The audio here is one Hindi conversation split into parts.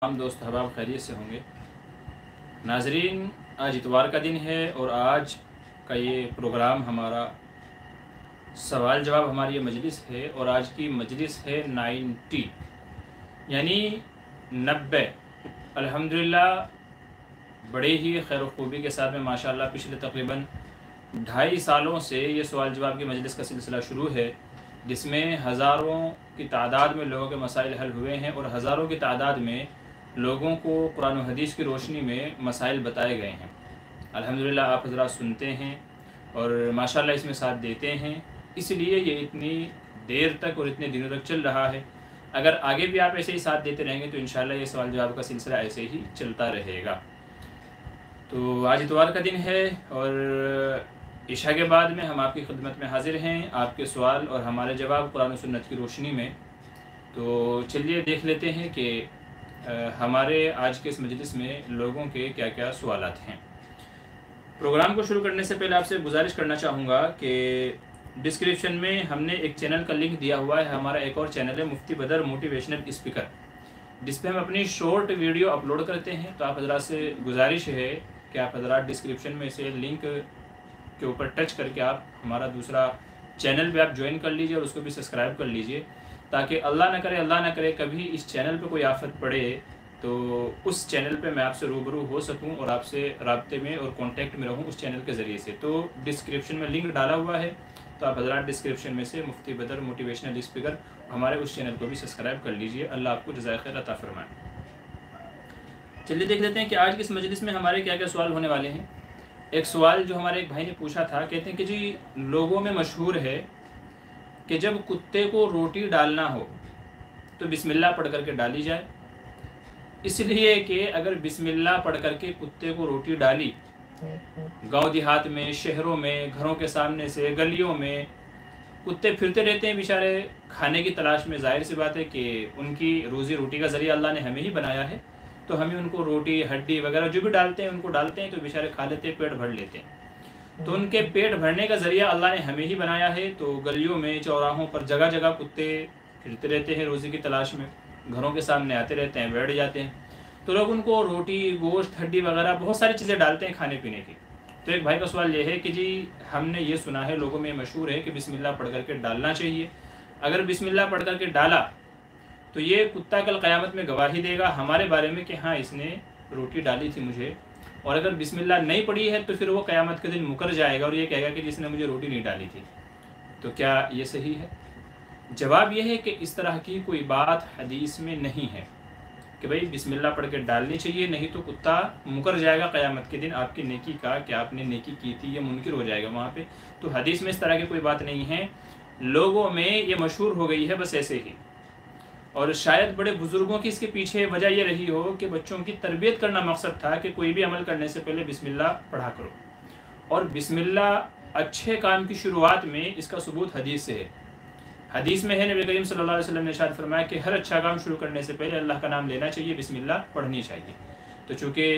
हम दोस्त अहबाब खैरियत से होंगे। नाजरीन, आज इतवार का दिन है और आज का ये प्रोग्राम हमारा सवाल जवाब हमारी ये मजलिस है और आज की मजलिस है 90 यानी 90। अल्हम्दुलिल्लाह बड़े ही खैर खूबी के साथ में माशाल्लाह पिछले तकरीबन 2.5 सालों से ये सवाल जवाब की मजलिस का सिलसिला शुरू है, जिसमें हज़ारों की तादाद में लोगों के मसाइल हल हुए हैं और हज़ारों की तादाद में लोगों को कुरान और हदीस की रोशनी में मसाइल बताए गए हैं। अल्हम्दुलिल्लाह आप हज़रात सुनते हैं और माशाल्लाह इसमें साथ देते हैं, इसलिए ये इतनी देर तक और इतने दिनों तक चल रहा है। अगर आगे भी आप ऐसे ही साथ देते रहेंगे तो इंशाल्लाह ये सवाल जवाब का सिलसिला ऐसे ही चलता रहेगा। तो आज इतवार का दिन है और इशा के बाद में हम आपकी खिदमत में हाजिर हैं, आपके सवाल और हमारे जवाब कुरान और सुन्नत की रोशनी में। तो चलिए देख लेते हैं कि हमारे आज के इस मजलिस में लोगों के क्या क्या सवालात हैं। प्रोग्राम को शुरू करने से पहले आपसे गुजारिश करना चाहूँगा कि डिस्क्रिप्शन में हमने एक चैनल का लिंक दिया हुआ है। हमारा एक और चैनल है मुफ्ती बदर मोटिवेशनल स्पीकर, जिस पे हम अपनी शॉर्ट वीडियो अपलोड करते हैं। तो आप हजरात से गुजारिश है कि आप हजरात डिस्क्रिप्शन में से लिंक के ऊपर टच करके आप हमारा दूसरा चैनल भी आप ज्वाइन कर लीजिए और उसको भी सब्सक्राइब कर लीजिए, ताकि अल्लाह न करे कभी इस चैनल पे कोई आफत पड़े तो उस चैनल पे मैं आपसे रूबरू हो सकूं और आपसे राब्ते में और कांटेक्ट में रहूं उस चैनल के ज़रिए से। तो डिस्क्रिप्शन में लिंक डाला हुआ है, तो आप हजरात डिस्क्रिप्शन में से मुफ्ती बदर मोटिवेशनल स्पीकर हमारे उस चैनल को भी सब्सक्राइब कर लीजिए। अल्लाह आपको जज़ाए खैर अता फरमाए। चलिए देख लेते हैं कि आज की इस मजलिस में हमारे क्या क्या सवाल होने वाले हैं। एक सवाल जो हमारे एक भाई ने पूछा था, कहते हैं कि जी लोगों में मशहूर है कि जब कुत्ते को रोटी डालना हो तो बिस्मिल्लाह पढ़ करके डाली जाए, इसलिए कि अगर बिस्मिल्लाह पढ़ करके कुत्ते को रोटी डाली, गांव देहात में, शहरों में, घरों के सामने से, गलियों में कुत्ते फिरते रहते हैं बेचारे खाने की तलाश में। जाहिर सी बात है कि उनकी रोज़ी रोटी का ज़रिया अल्लाह ने हमें ही बनाया है, तो हमें उनको रोटी हड्डी वगैरह जो भी डालते हैं उनको डालते हैं, तो बेचारे खा लेते हैं, पेट भर लेते हैं। तो उनके पेट भरने का ज़रिया अल्लाह ने हमें ही बनाया है। तो गलियों में, चौराहों पर जगह जगह कुत्ते फिरते रहते हैं रोज़ी की तलाश में, घरों के सामने आते रहते हैं, बैठ जाते हैं। तो लोग उनको रोटी, गोश्त, हड्डी वगैरह बहुत सारी चीज़ें डालते हैं खाने पीने की। तो एक भाई का सवाल ये है कि जी हमने ये सुना है, लोगों में मशहूर है कि बिस्मिल्लाह पढ़ करके डालना चाहिए। अगर बिस्मिल्लाह पढ़ करके डाला तो ये कुत्ता कल क़यामत में गवाही देगा हमारे बारे में कि हाँ इसने रोटी डाली थी मुझे, और अगर बिस्मिल्लाह नहीं पढ़ी है तो फिर वो क़यामत के दिन मुकर जाएगा और ये कहेगा कि जिसने मुझे रोटी नहीं डाली थी। तो क्या ये सही है? जवाब ये है कि इस तरह की कोई बात हदीस में नहीं है कि भाई बिस्मिल्लाह पढ़ के डालनी चाहिए, नहीं तो कुत्ता मुकर जाएगा क़यामत के दिन आपकी नेकी का कि आपने नेकी की थी, ये मुनकिर हो जाएगा वहाँ पे। तो हदीस में इस तरह की कोई बात नहीं है, लोगों में ये मशहूर हो गई है बस ऐसे ही। और शायद बड़े बुजुर्गों की इसके पीछे वजह ये रही हो कि बच्चों की तरबियत करना मकसद था कि कोई भी अमल करने से पहले बिस्मिल्लाह पढ़ा करो, और बिस्मिल्लाह अच्छे काम की शुरुआत में इसका सबूत हदीस से है। हदीस में है, नबी करीम सल्लल्लाहु अलैहि वसल्लम ने इरशाद फरमाया कि हर अच्छा काम शुरू करने से पहले अल्लाह का नाम लेना चाहिए, बिस्मिल्लाह पढ़नी चाहिए। तो चूँकि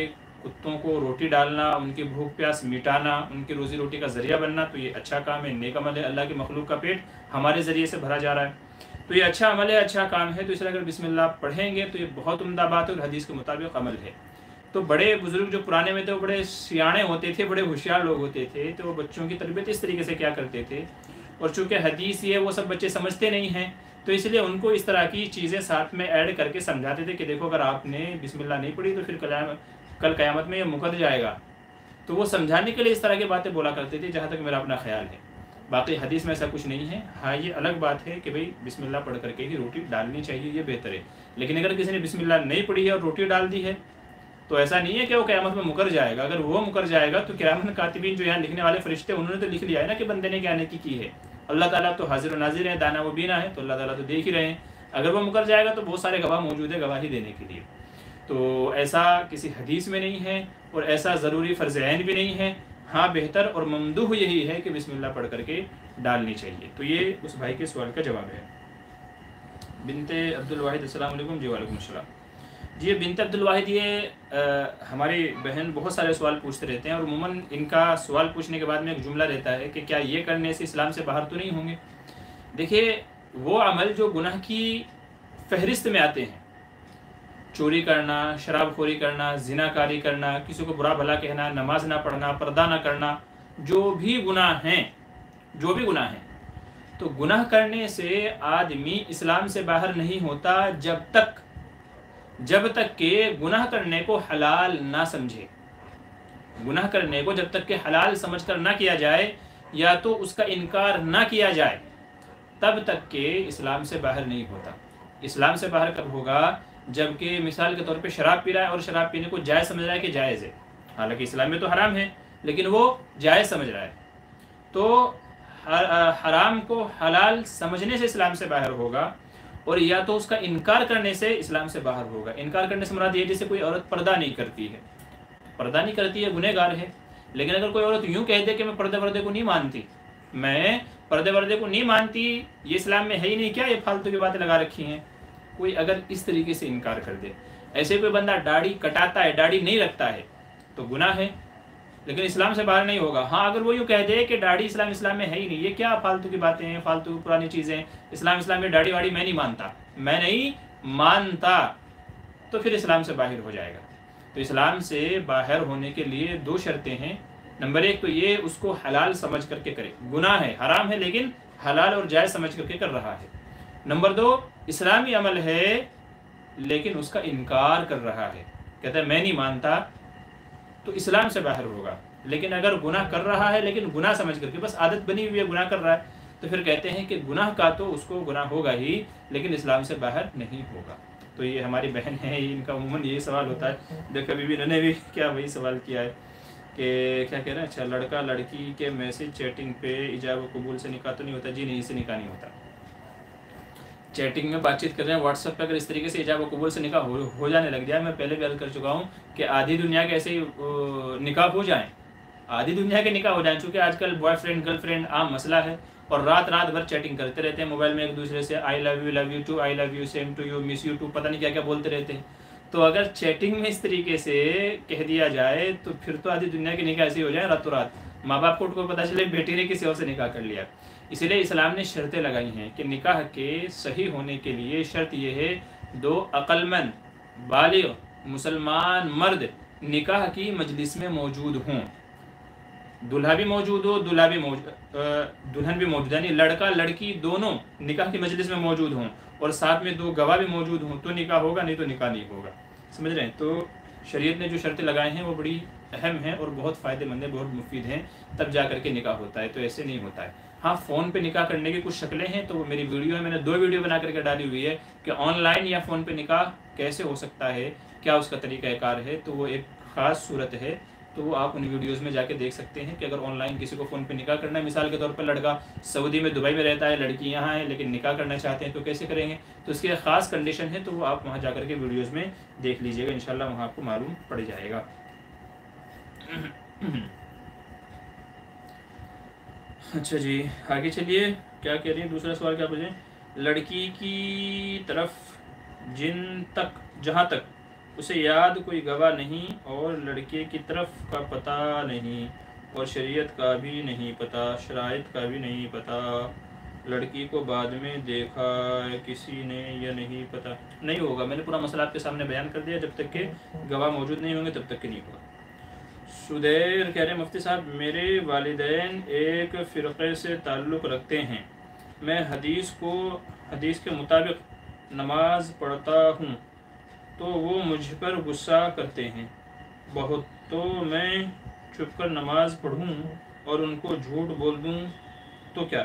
कुत्तों को रोटी डालना, उनकी भूख प्यास मिटाना, उनकी रोज़ी रोटी का ज़रिया बनना, तो ये अच्छा काम है, नेक अमल है। अल्लाह की मखलूक का पेट हमारे ज़रिए से भरा जा रहा है, तो ये अच्छा अमल है, अच्छा काम है। तो इसलिए अगर बिस्मिल्लाह पढ़ेंगे तो ये बहुत उम्दा बात है और हदीस के मुताबिक अमल है। तो बड़े बुजुर्ग जो पुराने में थे वो बड़े सियाणे होते थे, बड़े होशियार लोग होते थे, तो वो बच्चों की तरबियत इस तरीके से क्या करते थे। और चूँकि हदीस ये वो सब बच्चे समझते नहीं हैं, तो इसलिए उनको इस तरह की चीज़ें साथ में ऐड करके समझाते थे कि देखो अगर आपने बिस्मिल्लाह नहीं पढ़ी तो फिर कल क़यामत में ये मुकर जाएगा। तो वो समझाने के लिए इस तरह की बातें बोला करते थे, जहाँ तक मेरा अपना ख्याल है। बाकी हदीस में ऐसा कुछ नहीं है। हाँ, ये अलग बात है कि भाई बिस्मिल्लाह पढ़ करके ही रोटी डालनी चाहिए, ये बेहतर है। लेकिन अगर किसी ने बिस्मिल्लाह नहीं पढ़ी है और रोटी डाल दी है तो ऐसा नहीं है कि वो क़यामत में मुकर जाएगा। अगर वो मुकर जाएगा तो किरामन कातिबीन जो यहाँ लिखने वाले फरिश्ते, उन्होंने तो लिख लिया है ना कि बंदे ने क्या नेकी की है। अल्लाह ताला तो हाजिर व नाजिर है, दाना व बीना है, तो अल्लाह ताला तो देख ही रहे हैं। अगर वो मुकर जाएगा तो बहुत सारे गवाह मौजूद है गवाही देने के लिए। तो ऐसा किसी हदीस में नहीं है और ऐसा ज़रूरी फ़र्ज़ ऐन भी नहीं है। हाँ, बेहतर और ममदूह यही है कि बिस्मिल्लाह पढ़ करके डालनी चाहिए। तो ये उस भाई के सवाल का जवाब है। बिनते अब्दुल वाहिद, अस्सलाम वालेकुम। जी वालेकुम अस्सलाम। जी, ये बिनते अब्दुल वाहिद ये हमारी बहन बहुत सारे सवाल पूछते रहते हैं और उमूमन इनका सवाल पूछने के बाद में एक जुमला रहता है कि क्या ये करने से इस्लाम से बाहर तो नहीं होंगे। देखिए, वो अमल जो गुनाह की फहरिस्त में आते हैं चोरी करना, शराबखोरी करना, जिनाकारी करना, किसी को बुरा भला कहना, नमाज ना पढ़ना, पर्दा ना करना, जो भी गुनाह हैं, तो गुनाह करने से आदमी इस्लाम से बाहर नहीं होता जब तक के गुनाह करने को हलाल ना समझे। गुनाह करने को जब तक के हलाल समझकर ना किया जाए या तो उसका इनकार ना किया जाए, तब तक के इस्लाम से बाहर नहीं होता। इस्लाम से बाहर कब होगा? जबकि मिसाल के तौर पे शराब पी रहा है और शराब पीने को जायज़ समझ रहा है कि जायज़ है, हालांकि इस्लाम में तो हराम है, लेकिन वो जायज़ समझ रहा है, तो हराम को हलाल समझने से इस्लाम से बाहर होगा, और या तो उसका इनकार करने से इस्लाम से बाहर होगा। इनकार करने से मुराद ये जैसे कोई औरत पर्दा नहीं करती है, गुनहगार है। लेकिन अगर कोई औरत यूं कह दे कि मैं पर्दे को नहीं मानती, मैं पर्दे को नहीं मानती, ये इस्लाम में है ही नहीं क्या, ये फालतू की बातें लगा रखी हैं, कोई अगर इस तरीके से इनकार कर दे। ऐसे कोई बंदा दाढ़ी कटाता है, दाढ़ी नहीं रखता है, तो गुनाह है, लेकिन इस्लाम से बाहर नहीं होगा। हाँ, अगर वो यूँ कह दे कि दाढ़ी इस्लाम में है ही नहीं, ये क्या फालतू की बातें हैं, फालतू पुरानी चीज़ें, इस्लाम में दाढ़ी वाड़ी मैं नहीं मानता, तो फिर इस्लाम से बाहर हो जाएगा। तो इस्लाम से बाहर होने के लिए 2 शर्तें हैं। नंबर 1 तो ये उसको हलाल समझ करके करे, गुनाह है, हराम है, लेकिन हलाल और जायज़ समझ करके कर रहा है। नंबर 2 इस्लामी अमल है लेकिन उसका इनकार कर रहा है, कहता है मैं नहीं मानता, तो इस्लाम से बाहर होगा। लेकिन अगर गुनाह कर रहा है लेकिन गुनाह समझ करके, बस आदत बनी हुई है, गुनाह कर रहा है, तो फिर कहते हैं कि गुनाह का तो उसको गुनाह होगा ही, लेकिन इस्लाम से बाहर नहीं होगा। तो ये हमारी बहन है, इनका उमूमन यही सवाल होता है। देखो अभी भी इन्होंने भी क्या वही सवाल किया है कि क्या कह रहे हैं, अच्छा लड़का लड़की के मैसेज चैटिंग पे इजाब कबूल से निकाह तो नहीं होता? जी नहीं, इससे निकाह नहीं होता। चैटिंग में बातचीत कर रहे हैं व्हाट्सएप पे, अगर इस तरीके से इजाब कबूल से निकाह हो जाने लग जाए, मैं पहले भी अर्ज कर चुका हूँ कि आधी दुनिया के ऐसे ही निकाह हो जाएं, आधी दुनिया के निकाह हो जाएं, चूँकि आजकल बॉयफ्रेंड गर्लफ्रेंड आम मसला है, और रात भर चैटिंग करते रहते हैं मोबाइल में एक दूसरे से, I love you too, I love you, same to you, miss you too, पता नहीं क्या क्या बोलते रहते हैं। तो अगर चैटिंग में इस तरीके से कह दिया जाए तो फिर तो आधी दुनिया के निकाह ऐसे हो जाए रातों रात, माँ बाप को पता चले बेटी ने किसी और से निकाह कर लिया। इसीलिए इस्लाम ने शर्तें लगाई हैं कि निकाह के सही होने के लिए शर्त यह है 2 अक्लमंद बालिग मुसलमान मर्द निकाह की मजलिस में मौजूद हों, दुल्हा भी मौजूद हो, दुल्हन भी मौजूद, यानी लड़का लड़की दोनों निकाह की मजलिस में मौजूद हों, और साथ में 2 गवाह भी मौजूद हों, तो निकाह होगा, नहीं तो निकाह नहीं होगा। समझ रहे हैं? तो शरीयत ने जो शर्तें लगाए हैं वो बड़ी अहम हैं और बहुत फ़ायदेमंद है, बहुत मुफीद हैं, तब जा करके निकाह होता है, तो ऐसे नहीं होता है। हाँ, फ़ोन पे निकाह करने की कुछ शक्लें हैं, तो वो मेरी वीडियो है, मैंने 2 वीडियो बना करके डाली हुई है कि ऑनलाइन या फ़ोन पे निकाह कैसे हो सकता है, क्या उसका तरीक़ाकार है, तो वो एक ख़ास सूरत है, तो वो आप उन वीडियोस में जाके देख सकते हैं कि अगर ऑनलाइन किसी को फ़ोन पे निकाह करना है, मिसाल के तौर पर लड़का सऊदी में दुबई में रहता है, लड़की यहाँ है, लेकिन निकाह करना चाहते हैं, तो कैसे करेंगे, तो उसकी एक ख़ास कंडीशन है, तो वो आप वहाँ जा कर के वीडियोज़ में देख लीजिएगा, इंशाल्लाह वहाँ आपको मालूम पड़ जाएगा। अच्छा जी, आगे चलिए, क्या कह रही हैं, दूसरा सवाल क्या पूछें? लड़की की तरफ जहाँ तक उसे याद कोई गवाह नहीं, और लड़के की तरफ का पता नहीं, और शरीयत का भी नहीं पता, शराइत का भी नहीं पता, लड़की को बाद में देखा किसी ने या नहीं पता, नहीं होगा। मैंने पूरा मसला आपके सामने बयान कर दिया, जब तक के गवाह मौजूद नहीं होंगे तब तक के नहीं होगा। सुदैर कह रहे हैं, मुफ्ती साहब मेरे वालिदैन एक फ़िरक़े से ताल्लुक़ रखते हैं, मैं हदीस के मुताबिक नमाज पढ़ता हूँ तो वो मुझ पर गुस्सा करते हैं बहुत, तो मैं छुपकर नमाज पढ़ूँ और उनको झूठ बोल दूँ तो क्या?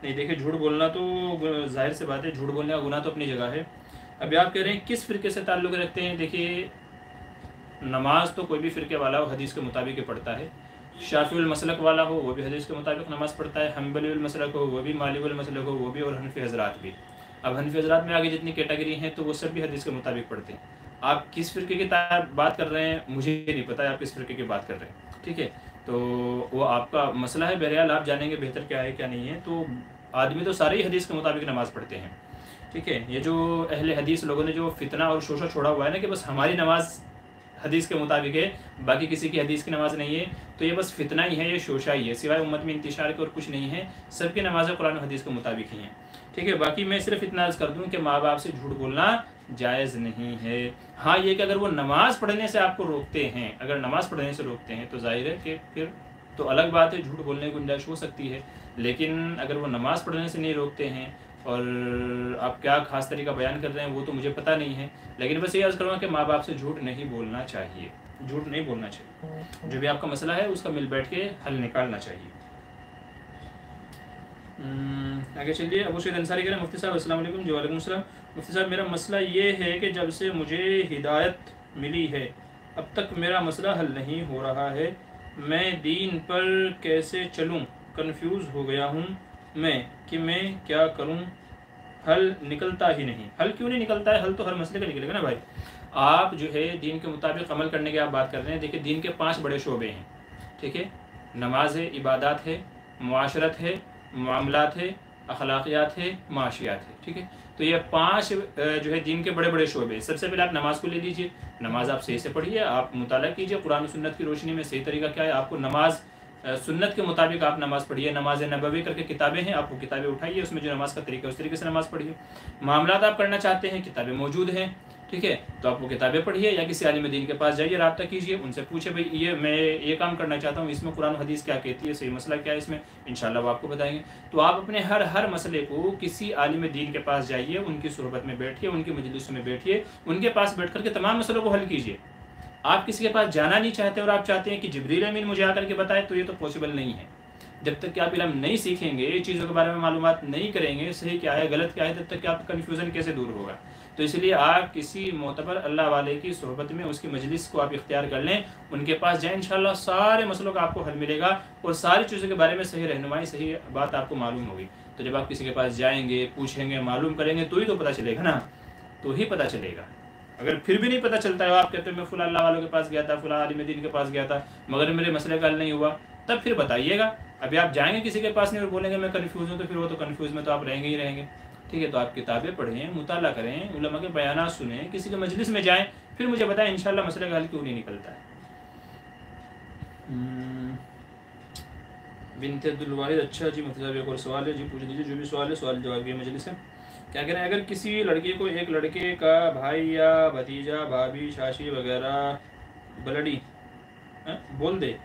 नहीं, देखिए झूठ बोलना तो जाहिर से बात है, झूठ बोलने का गुनाह तो अपनी जगह है। अभी आप कह रहे हैं किस फ़िरक़े से ताल्लुक़ रखते हैं, देखिए नमाज तो कोई भी फ़िरक़े वाला हो हदीस के मुताबिक ही पढ़ता है, शाफ़िउल मसलक वाला हो वो भी हदीस के मुताबिक नमाज़ पढ़ता है, हम्बलीउल मसलक हो वो भी, मालिकुल मसलक हो वो भी, और हनफी हज़रात भी। अब हनफी हज़रात में आगे जितनी कैटेगरी हैं तो वो सब भी हदीस के मुताबिक पढ़ते हैं। आप किस फ़िरक़े की बात कर रहे हैं मुझे नहीं पता, आप किस फ़िरक़े की बात कर रहे हैं, ठीक है, तो वो आपका मसला है, बहरहाल आप जानेंगे बेहतर क्या है क्या नहीं है। तो आदमी तो सारे ही हदीस के मुताबिक नमाज़ पढ़ते हैं, ठीक है। ये जो अहले हदीस लोगों ने जो फितना और शोशा छोड़ा हुआ है ना कि बस हमारी नमाज हदीस के मुताबिक है, बाकी किसी की हदीस की नमाज़ नहीं है, तो ये बस फितना ही है, ये शोशा ही है, सिवाय उम्मत में इंतिशार के और कुछ नहीं है। सबकी नमाज़ें कुरान और हदीस के मुताबिक ही हैं, ठीक है। बाकी मैं सिर्फ इतना अर्ज़ कर दूँ कि माँ बाप से झूठ बोलना जायज़ नहीं है। हाँ, ये कि अगर वो नमाज़ पढ़ने से आपको रोकते हैं, अगर नमाज़ पढ़ने से रोकते हैं तो ज़ाहिर है कि फिर तो अलग बात है, झूठ बोलने की गुंजाइश हो सकती है। लेकिन अगर वो नमाज़ पढ़ने से नहीं रोकते हैं और आप क्या ख़ास तरीका बयान कर रहे हैं वो तो मुझे पता नहीं है, लेकिन बस ये अर्ज़ करूँगा कि माँ बाप से झूठ नहीं बोलना चाहिए, झूठ नहीं बोलना चाहिए। जो भी आपका मसला है उसका मिल बैठ के हल निकालना चाहिए। आगे चलिए। अबू सईद अंसारी कह रहे हैं, मुफ्ती साहब अस्सलाम वालेकुम। जी वालेकुम सलाम। मुफ्ती साहब, मेरा मसला ये है कि जब से मुझे हिदायत मिली है अब तक मेरा मसला हल नहीं हो रहा है। मैं दीन पर कैसे चलूँ, कंफ्यूज हो गया हूँ मैं कि मैं क्या करूँ, हल निकलता ही नहीं। हल क्यों नहीं निकलता है? हल तो हर मसले का निकलेगा ना भाई। आप जो है दीन के मुताबिक अमल करने की आप बात कर रहे हैं। देखिए, दीन के 5 बड़े शोबे हैं, ठीक है। नमाज है, इबादत है, मुआशरत है, मामलात है, अखलाकियात है, माशियात है, ठीक है। तो ये 5 जो है दीन के बड़े बड़े शोबे हैं। सबसे पहले आप नमाज को ले लीजिए। नमाज आप सही से पढ़िए, आप मुताला कीजिए कुरान सुन्नत की रोशनी में सही तरीका क्या है। आपको नमाज सुन्नत के मुताबिक आप नमाज़ पढ़िए। नमाज नबवी करके किताबें हैं, आप वो किताबें उठाइए, उसमें जो नमाज का तरीका है उस तरीके से नमाज़ पढ़िए। मामलात आप करना चाहते हैं, किताबें मौजूद हैं, ठीक है, तो आप वो किताबें पढ़िए या किसी आलिम दीन के पास जाइए, रब्ता कीजिए, उनसे पूछे भाई ये मैं ये काम करना चाहता हूँ, इसमें कुरान हदीस क्या कहती है, सही मसला क्या है इसमें, इंशाल्लाह वो आपको बताएंगे। तो आप अपने हर मसले को किसी आलिम दीन के पास जाइए, उनकी सुहबत में बैठिए, उनकी मजलिस में बैठिए, उनके पास बैठ करके तमाम मसलों को हल कीजिए। आप किसी के पास जाना नहीं चाहते और आप चाहते हैं कि जिब्रील अमीन मुझे आकर के बताए, तो ये तो पॉसिबल नहीं है। जब तक कि आप इल्म नहीं सीखेंगे, चीज़ों के बारे में मालूमात नहीं करेंगे, सही क्या है गलत क्या है, तब तक कि आपका कन्फ्यूज़न कैसे दूर होगा। तो इसलिए आप किसी मोतबर अल्लाह वाले की सोहबत में उसकी मजलिस को आप इख्तियार कर लें, उनके पास जाएँ, इंशाल्लाह सारे मसलों का आपको हल मिलेगा और सारी चीज़ों के बारे में सही रहनुमाई, सही बात आपको मालूम होगी। तो जब आप किसी के पास जाएंगे, पूछेंगे, मालूम करेंगे, तो ही तो पता चलेगा ना, तो ही पता चलेगा। अगर फिर भी नहीं पता चलता है, आप कहते हो मैं फुला अल्लाह वालों के पास गया था, फुला आलिम दीन के पास गया था, मगर मेरे मसले का हल नहीं हुआ, तब फिर बताइएगा। अभी आप जाएंगे किसी के पास नहीं और बोलेंगे मैं कन्फ्यूज़ हूँ, तो फिर वो तो कन्फ्यूज़ में तो आप रहेंगे ही रहेंगे, ठीक है। तो आप किताबें पढ़ें, मुताला करें, उलमा के बयानात सुनें, किसी के मजलिस में जाएँ, फिर मुझे बताएं इंशाल्लाह मसले का हल क्यों नहीं निकलता है। बिनते अब्दुल वालिद, अच्छा जी मुफ्ती साहब एक और सवाल है जी, पूछ दीजिए। जो भी सवाल है सवाल जवाब की मजलिस है। क्या कह रहे हैं, अगर किसी लड़के को एक लड़के का भाई या भतीजा, भाभी, शाशी वगैरह बलड़ी बोल दे,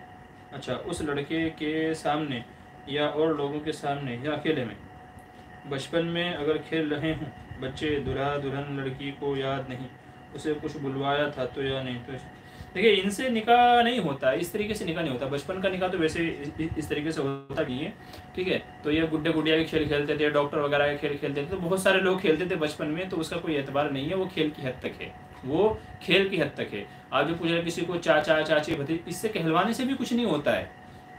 अच्छा, उस लड़के के सामने या और लोगों के सामने या अकेले में, बचपन में अगर खेल रहे हों बच्चे, दूल्हा दुल्हन लड़की को याद नहीं, उसे कुछ बुलवाया था तो या नहीं, तो देखिए इनसे निकाह नहीं होता, इस तरीके से निकाह नहीं होता। बचपन का निकाह तो वैसे इस तरीके से होता नहीं है, ठीक है। तो ये गुड्डे गुड़िया के खेल खेलते थे, डॉक्टर वगैरह के खेल खेलते थे, तो बहुत सारे लोग खेलते थे बचपन में, तो उसका कोई एतबार नहीं है, वो खेल की हद तक है, वो खेल की हद तक है। आप जो पूछ रहे किसी को चाचा चाची भतीजे, इससे कहलवाने से भी कुछ नहीं होता है,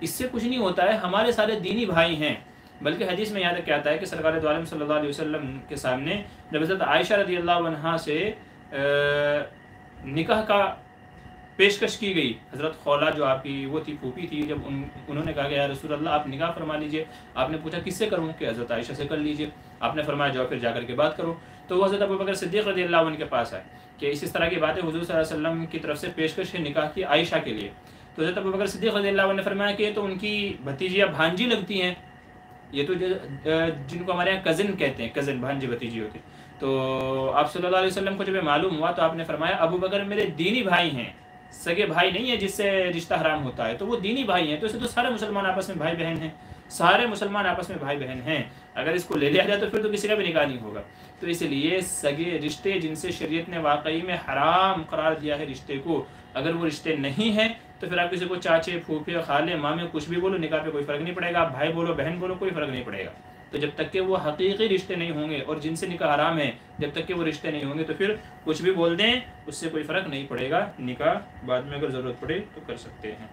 इससे कुछ नहीं होता है। हमारे सारे दीनी भाई हैं, बल्कि हदीस में याद क्या आता है कि सरकार दो आलम सल्लल्लाहु अलैहि वसल्लम के सामने जब हज़रत आयशा रज़ियल्लाहु अन्हा से निकाह का पेशकश की गई, हज़रत खौला जो आपकी वो थी फूफी थी, जब उन्होंने कहा कि या रसूल अल्लाह आप निकाह फरमा लीजिए, आपने पूछा किससे करूँ, कि हज़रत आयशा से कर लीजिए। आपने फरमाया जाओ फिर जाकर के बात करो। तो वो हज़रत अबू बकर सिद्दीक़ रज़ियल्लाहु अन्हु के पास आए कि इस तरह की बातें हुज़ूर सल्लल्लाहु अलैहि वसल्लम की तरफ से पेशकश है निकाह की आयशा के लिए। तो हज़रत अबू बकर सिद्दीक़ रज़ियल्लाहु अन्हु ने फरमाया कि तो उनकी भतीजी या भांजी लगती हैं, ये तो जिनको हमारे यहाँ कज़न कहते हैं, कज़न भांजी भतीजी होती। तो आप सल्लल्लाहु अलैहि वसल्लम को जब मालूम हुआ तो आपने फरमाया अबू बकर मेरे दीनी भाई हैं, सगे भाई नहीं है जिससे रिश्ता हराम होता है, तो वो दीनी भाई हैं। तो इससे तो सारे मुसलमान आपस में भाई बहन हैं, सारे मुसलमान आपस में भाई बहन हैं। अगर इसको ले लिया जाए तो फिर तो किसी का भी निकाह नहीं होगा। तो इसलिए सगे रिश्ते जिनसे शरीयत ने वाकई में हराम करार दिया है रिश्ते को, अगर वो रिश्ते नहीं हैं तो फिर आप किसी को चाचे फूफे खाले मामे कुछ भी बोलो, निकाह पे कोई फ़र्क नहीं पड़ेगा। आप भाई बोलो बहन बोलो, कोई फ़र्क नहीं पड़ेगा। तो जब तक के वो हकीकी रिश्ते नहीं होंगे और जिनसे निकाह हराम है, जब तक के वो रिश्ते नहीं होंगे तो फिर कुछ भी बोल दें उससे कोई फ़र्क नहीं पड़ेगा। निकाह बाद में अगर ज़रूरत पड़े तो कर सकते हैं।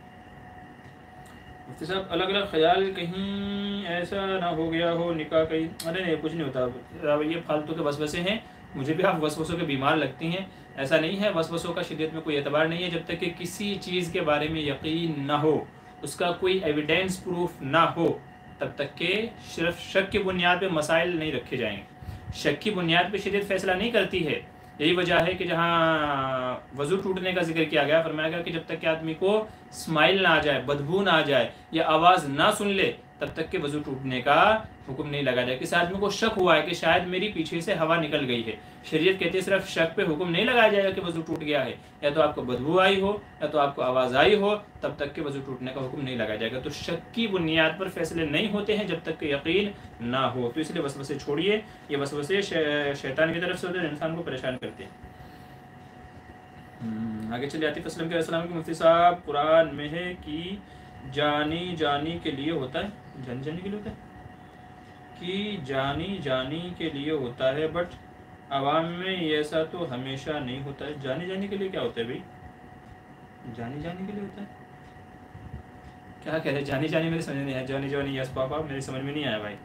मुफ्ती साहब, अलग अलग ख्याल कहीं ऐसा ना हो गया हो निकाह कहीं, अरे नहीं कुछ नहीं होता, ये फालतू के वसवसे हैं। मुझे भी आप वसवसों के बीमार लगती हैं, ऐसा नहीं है। वसवसों का शरीयत में कोई एतबार नहीं है। जब तक कि किसी चीज़ के बारे में यकीन ना हो, उसका कोई एविडेंस प्रूफ ना हो, तब तक के सिर्फ शक की बुनियाद पे मसाइल नहीं रखे जाएंगे। शक की बुनियाद पे शरीयत फैसला नहीं करती है। यही वजह है कि जहाँ वज़ू टूटने का जिक्र किया गया, फरमाया गया कि जब तक कि आदमी को स्माइल ना आ जाए, बदबू ना आ जाए या आवाज़ ना सुन ले, तब तक के वज़ू टूटने का हुक्म नहीं लगाया जाएगा। किसी आदमी को शक हुआ है कि शायद मेरी पीछे से हवा निकल गई है, शरीयत कहती है सिर्फ शक पे हुक्म नहीं लगाया जाएगा कि वज़ू टूट गया है। या तो आपको बदबू आई हो या तो आपको आवाज़ आई हो, तब तक के वज़ू टूटने का हुक्म नहीं लगाया जाएगा। तो शक की बुनियाद पर फैसले नहीं होते हैं जब तक कि यकीन ना हो। तो इसलिए वसवसे छोड़िए, ये वसवसे शैतान की तरफ से होते हैं, इंसान को परेशान करते हैं। आगे चलिए। आतिफ असलम के मुफ्ती साहब, कुरान में है कि जानी जानी के लिए होता है, जानी जानी के लिए होता है कि जानी जानी के लिए होता है, बट आवाम में ऐसा तो हमेशा नहीं होता है। जानी जानी के लिए क्या होता है भाई? जानी जानी के लिए होता है, क्या कह रहे हैं? जानी जानी मेरे समझ नहीं आया। जानी जानी यस पापा, मेरी समझ में नहीं आया भाई।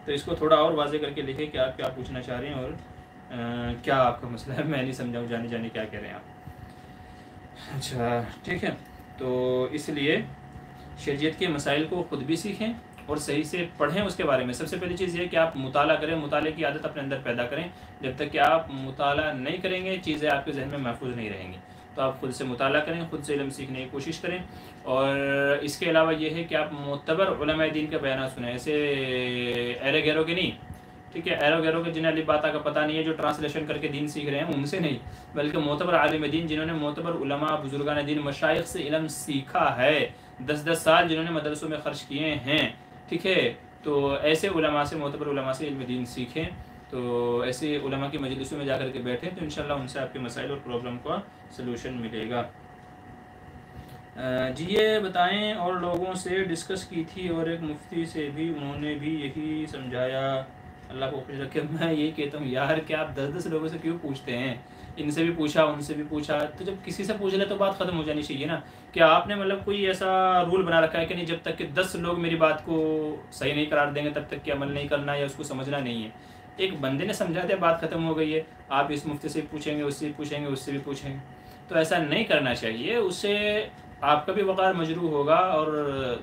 तो इसको थोड़ा और वाजे करके लिखे कि आप क्या पूछना चाह रहे हैं और क्या आपका मसला है। मैं नहीं समझाऊँ जानी जानी क्या कह रहे हैं आप। अच्छा ठीक है, तो इसलिए शरीयत के मसाइल को ख़ुद भी सीखें और सही से पढ़ें उसके बारे में। सबसे पहली चीज़ ये कि आप मुताला करें, मुताले की आदत अपने अंदर पैदा करें। जब तक कि आप मुताला नहीं करेंगे, चीज़ें आपके जहन में महफूज नहीं रहेंगी। तो आप ख़ुद से मुताला करें, ख़ुद से इल्म सीखने की कोशिश करें। और इसके अलावा ये है कि आप मोतबर उलमा दीन का बयान सुनें, ऐसे एरे गैरों के नहीं, ठीक है। एरो गैरों के जिन्हें अली बाता का पता नहीं है, जो ट्रांसलेशन करके दीन सीख रहे हैं, उनसे नहीं, बल्कि मोतबर आलिम दीन जिन्होंने मोतबर उलमा बुजुर्गान दीन मशाइख से इल्म सीखा है, 10-10 साल जिन्होंने मदरसों में ख़र्च किए हैं, ठीक है। तो ऐसे उलमा से, मोतबर उलमा से इल्म दीन सीखें। तो ऐसे उलमा की मजलिसों में जाकर के बैठें तो इंशाल्लाह उनसे आपके मसाइल और प्रॉब्लम का सलूशन मिलेगा। जी ये बताएं, और लोगों से डिस्कस की थी और एक मुफ्ती से भी, उन्होंने भी यही समझाया, अल्लाह को खुश रखे। मैं यही कहता हूँ यार कि आप 10-10 लोगों से क्यों पूछते हैं? इनसे भी पूछा, उनसे भी पूछा, तो जब किसी से पूछ ले तो बात ख़त्म हो जानी चाहिए ना। क्या आपने मतलब कोई ऐसा रूल बना रखा है कि नहीं, जब तक कि 10 लोग मेरी बात को सही नहीं करार देंगे तब तक कि अमल नहीं करना या उसको समझना नहीं है? एक बंदे ने समझा दिया, बात ख़त्म हो गई है। आप इस मुफ्ती से पूछेंगे, उससे भी पूछेंगे, उससे भी पूछेंगे, तो ऐसा नहीं करना चाहिए। उससे आपका भी वक़ार मजरू होगा और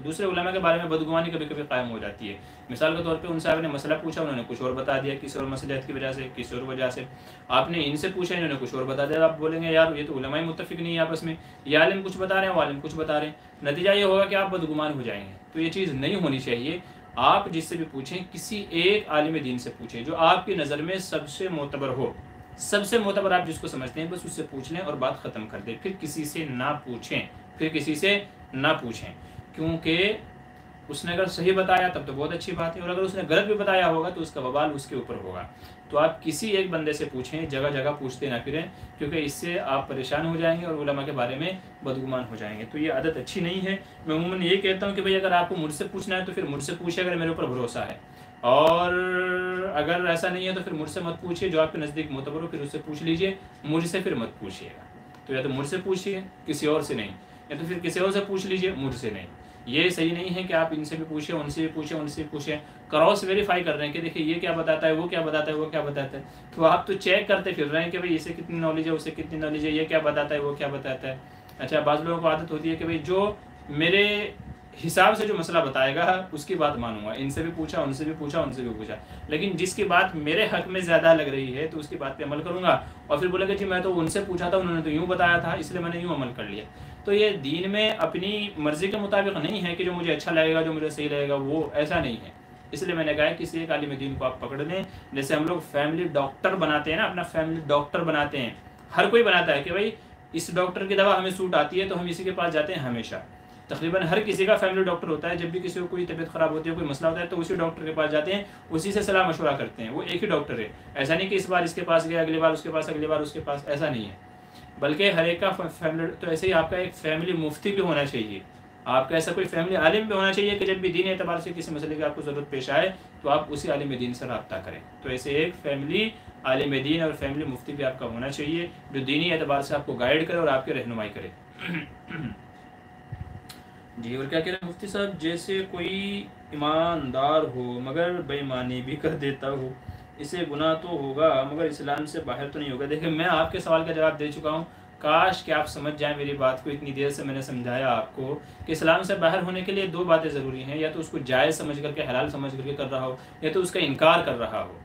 दूसरे उलमा के बारे में बदगुमानी कभी कभी कायम हो जाती है। मिसाल के तौर पे उनसे आपने मसला पूछा, उन्होंने कुछ और बता दिया, किसी और मसलियत की वजह से, किसी और वजह से। आपने इनसे पूछा, इन्होंने कुछ और बता दिया। आप बोलेंगे यार ये तो उलमा ही मुत्तफिक नहीं है आपस में, ये आलिम कुछ बता रहे हैं, वो आलिम कुछ बता रहे हैं। नतीजा ये होगा कि आप बदगुमान हो जाएंगे। तो ये चीज़ नहीं होनी चाहिए। आप जिससे भी पूछें, किसी एक आलिम दीन से पूछें जो आपकी नज़र में सबसे मोतबर हो, सबसे मोतबर आप जिसको समझते हैं, बस उससे पूछ लें और बात ख़त्म कर दें। फिर किसी से ना पूछें, फिर किसी से ना पूछें, क्योंकि उसने अगर सही बताया तब तो बहुत अच्छी बात है, और अगर उसने गलत भी बताया होगा तो उसका वबाल उसके ऊपर होगा। तो आप किसी एक बंदे से पूछें, जगह जगह पूछते ना फिरें, क्योंकि इससे आप परेशान हो जाएंगे और उलमा के बारे में बदगुमान हो जाएंगे। तो ये आदत अच्छी नहीं है। मैं अमूमन ये कहता हूँ कि भाई अगर आपको मुझसे पूछना है तो फिर मुझसे पूछिए अगर मेरे ऊपर भरोसा है, और अगर ऐसा नहीं है तो फिर मुझसे मत पूछिए। जो आपके नज़दीक मोतबर हो फिर उससे पूछ लीजिए, मुझसे फिर मत पूछिएगा। तो या तो मुझसे पूछिए, किसी और से नहीं, या तो फिर किसी और से पूछ लीजिए, मुझसे नहीं। ये सही नहीं है कि आप इनसे भी पूछें, उनसे भी पूछें, उनसे भी पूछें। क्रॉस वेरीफाई कर रहे हैं कि देखिए ये क्या बताता है, वो क्या बताता है, वो क्या बताता है। तो आप तो चेक करते फिर रहे हैं कि भाई इसे कितनी नॉलेज है, उसे कितनी नॉलेज है, ये क्या बताता है, वो क्या बताता है। अच्छा, बाज़ लोगों को आदत होती है कि भाई जो मेरे हिसाब से जो मसला बताएगा उसकी बात मानूंगा। इनसे भी पूछा, उनसे भी पूछा, उनसे भी पूछा, लेकिन जिसकी बात मेरे हक में ज़्यादा लग रही है तो उसकी बात पे अमल करूंगा। और फिर बोलेगा जी मैं तो उनसे पूछा था, उन्होंने तो यूँ बताया था, इसलिए मैंने यूँ अमल कर लिया। तो ये दीन में अपनी मर्ज़ी के मुताबिक नहीं है कि जो मुझे अच्छा लगेगा, जो मुझे सही लगेगा, वो ऐसा नहीं है। इसलिए मैंने कहा किसी एक आलिम दीन को आप पकड़ लें। जैसे हम लोग फैमिली डॉक्टर बनाते हैं ना, अपना फैमिली डॉक्टर बनाते हैं, हर कोई बनाता है कि भाई इस डॉक्टर की दवा हमें सूट आती है तो हम इसी के पास जाते हैं हमेशा। तकरीबन हर किसी का फैमिली डॉक्टर होता है। जब भी किसी को कोई तबीयत ख़राब होती है, कोई मसला होता है, तो उसी डॉक्टर के पास जाते हैं, उसी से सलाह मशवरा करते हैं। वो एक ही डॉक्टर है। ऐसा नहीं कि इस बार इसके पास गया, अगली बार उसके पास, अगली बार उसके पास, ऐसा नहीं है। बल्कि हर एक का फैमिली, तो ऐसे ही आपका एक फैमिली मुफ्ती भी होना चाहिए, आपका ऐसा कोई फैमिली आलिम भी होना चाहिए कि जब भी दीन एतबार से किसी मसले की आपको ज़रूरत पेश आए तो आप उसी आलिम दीन से रब्ता करें। तो ऐसे एक फैमिली आलिम दीन और फैमिली मुफ्ती भी आपका होना चाहिए जो दीनी एतबार से आपको गाइड करे और आपकी रहनुमाई करे। जी, और क्या कह रहे हैं मुफ्ती साहब, जैसे कोई ईमानदार हो मगर बेईमानी भी कर देता हो, इसे गुनाह तो होगा मगर इस्लाम से बाहर तो नहीं होगा? देखिए, मैं आपके सवाल का जवाब दे चुका हूँ। काश कि आप समझ जाएं मेरी बात को। इतनी देर से मैंने समझाया आपको कि इस्लाम से बाहर होने के लिए दो बातें ज़रूरी हैं, या तो उसको जायज़ समझ करके, हलाल समझ करके कर रहा हो, या तो उसका इनकार कर रहा हो,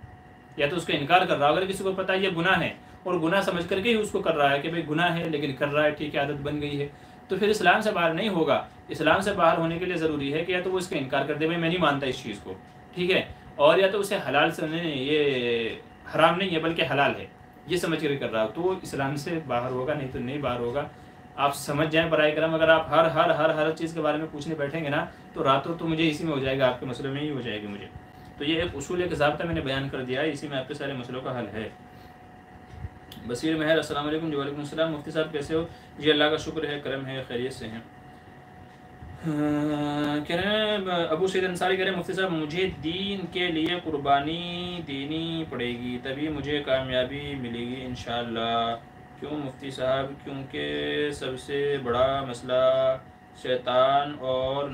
या तो उसका इनकार कर रहा हो। अगर किसी को पता है ये गुनाह है और गुनाह समझ करके ही उसको कर रहा है कि भाई गुनाह है लेकिन कर रहा है, ठीक है, आदत बन गई है, तो फिर इस्लाम से बाहर नहीं होगा। इस्लाम से बाहर होने के लिए ज़रूरी है कि या तो वो इसका इनकार कर दे, भाई मैं नहीं मानता इस चीज़ को, ठीक है, और या तो उसे हलाल से नहीं, ये हराम नहीं है बल्कि हलाल है, ये समझ कर रहा हो, तो वो इस्लाम से बाहर होगा, नहीं तो नहीं बाहर होगा। आप समझ जाएं बराए करम, अगर आप हर चीज़ के बारे में पूछने बैठेंगे ना तो रातों तो मुझे इसी में हो जाएगा, आपके मसले में ही हो जाएगी मुझे। तो ये एक उसूल, एक ज़ाब्ता मैंने बयान कर दिया है, इसी में आपके सारे मसलों का हल है। बसीर महर अस्सलाम वालेकुम। जी वालेकुम अस्सलाम। मुफ्ती साहब कैसे हो? जी अल्लाह का शुक्र है, करम है, खैरियत से हैं। कह रहे हैं अबू सैद अंसारी, कह रहे हैं मुफ्ती साहब मुझे दीन के लिए कुर्बानी देनी पड़ेगी तभी मुझे कामयाबी मिलेगी इंशाअल्लाह। क्यों मुफ्ती साहब? क्योंकि सबसे बड़ा मसला शैतान और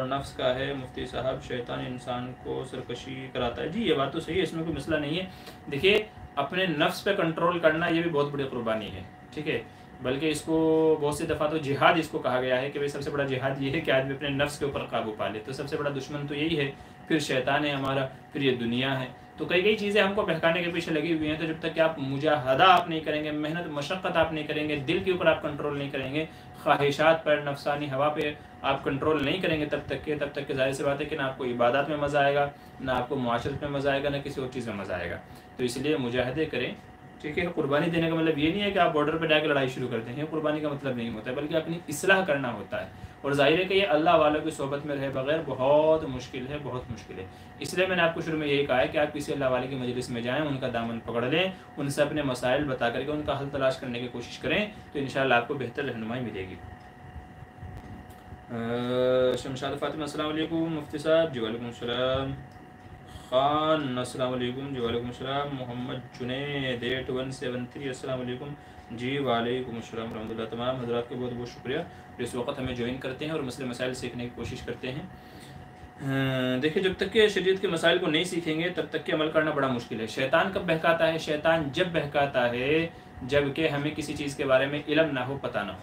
नफ्स का है मुफ्ती साहब। शैतान इंसान को सरकशी कराता है। जी ये बात तो सही है, इसमें कोई मसला नहीं है। देखिए अपने नफ्स पे कंट्रोल करना ये भी बहुत बड़ी कुर्बानी है, ठीक है, बल्कि इसको बहुत सी दफ़ा तो जिहाद इसको कहा गया है कि भाई सबसे बड़ा जिहाद ये है कि आदमी अपने नफ्स के ऊपर काबू पा ले। तो सबसे बड़ा दुश्मन तो यही है, फिर शैतान है हमारा, फिर ये दुनिया है। तो कई चीज़ें हमको बहकाने के पीछे लगी हुई हैं। तो जब तक कि आप मुजाहदा आप नहीं करेंगे, मेहनत मशक्क़त आप नहीं करेंगे, दिल के ऊपर आप कंट्रोल नहीं करेंगे, ख्वाहिशात पर, नफसानी हवा पे आप कंट्रोल नहीं करेंगे, तब तक के ज़ाहिर सी बात है कि ना आपको इबादत में मज़ा आएगा, ना आपको मुआशरत में मज़ा आएगा, ना किसी और चीज़ में मज़ा आएगा। तो इसलिए मुजाहदे करें, ठीक है। कुर्बानी देने का मतलब ये नहीं है कि आप बॉर्डर पर जाकर लड़ाई शुरू करते हैं, कुर्बानी का मतलब नहीं होता है, बल्कि अपनी इस्लाह करना होता है। और जाहिर है कि ये अल्लाह वालों की सोबत में रहे बगैर बहुत मुश्किल है, बहुत मुश्किल है। इसलिए मैंने आपको शुरू में यही कहा है कि आप किसी अल्लाह वाले की मजलिस में जाएं, उनका दामन पकड़ लें, उनसे अपने मसाइल बता करके उनका हल तलाश करने की कोशिश करें, तो इंशाअल्लाह आपको बेहतर रहनुमाई मिलेगी। शमशाद फातिमा अस्सलाम वालेकुम मुफ्ती साहब। जी वालेकुम सलाम। खान अस्सलाम वालेकुम। जी वालेकुम सलाम। मोहम्मद जुनैद 8173 अस्सलाम वालेकुम। जी वालेकुम अस्सलाम रहमतुल्लाह। तमाम हज़रात को बहुत बहुत शुक्रिया जो इस वक्त हमें ज्वाइन करते हैं और मसले मसाइल सीखने की कोशिश करते हैं। देखिए जब तक के शरीयत के मसाइल को नहीं सीखेंगे तब तक के अमल करना बड़ा मुश्किल है। शैतान कब बहकाता है? शैतान जब बहकाता है जबकि हमें किसी चीज़ के बारे में इल्म ना हो, पता ना हो।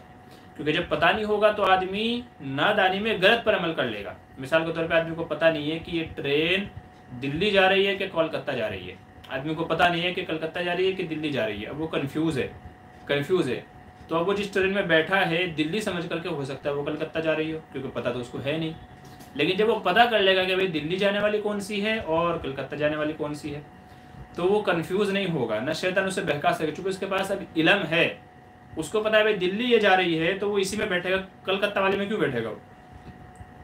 क्योंकि जब पता नहीं होगा तो आदमी नादानी में गलत पर अमल कर लेगा। मिसाल के तौर पे आदमी को पता नहीं है कि ये ट्रेन दिल्ली जा रही है कि कोलकाता जा रही है। आदमी को पता नहीं है कि कलकत्ता जा रही है कि दिल्ली जा रही है। अब वो कन्फ्यूज़ है। तो अब वो जिस ट्रेन में बैठा है दिल्ली समझ करके हो सकता है वो कलकत्ता जा रही हो, क्योंकि पता तो उसको है नहीं। लेकिन जब वो पता कर लेगा कि भाई दिल्ली जाने वाली कौन सी है और कलकत्ता जाने वाली कौन सी है, तो वो कन्फ्यूज़ नहीं होगा, न शैतान उसे बहका सके, क्योंकि उसके पास अब इल्म है। उसको पता है भाई दिल्ली ये जा रही है तो वो इसी में बैठेगा, कलकत्ता वाले में क्यों बैठेगा वो।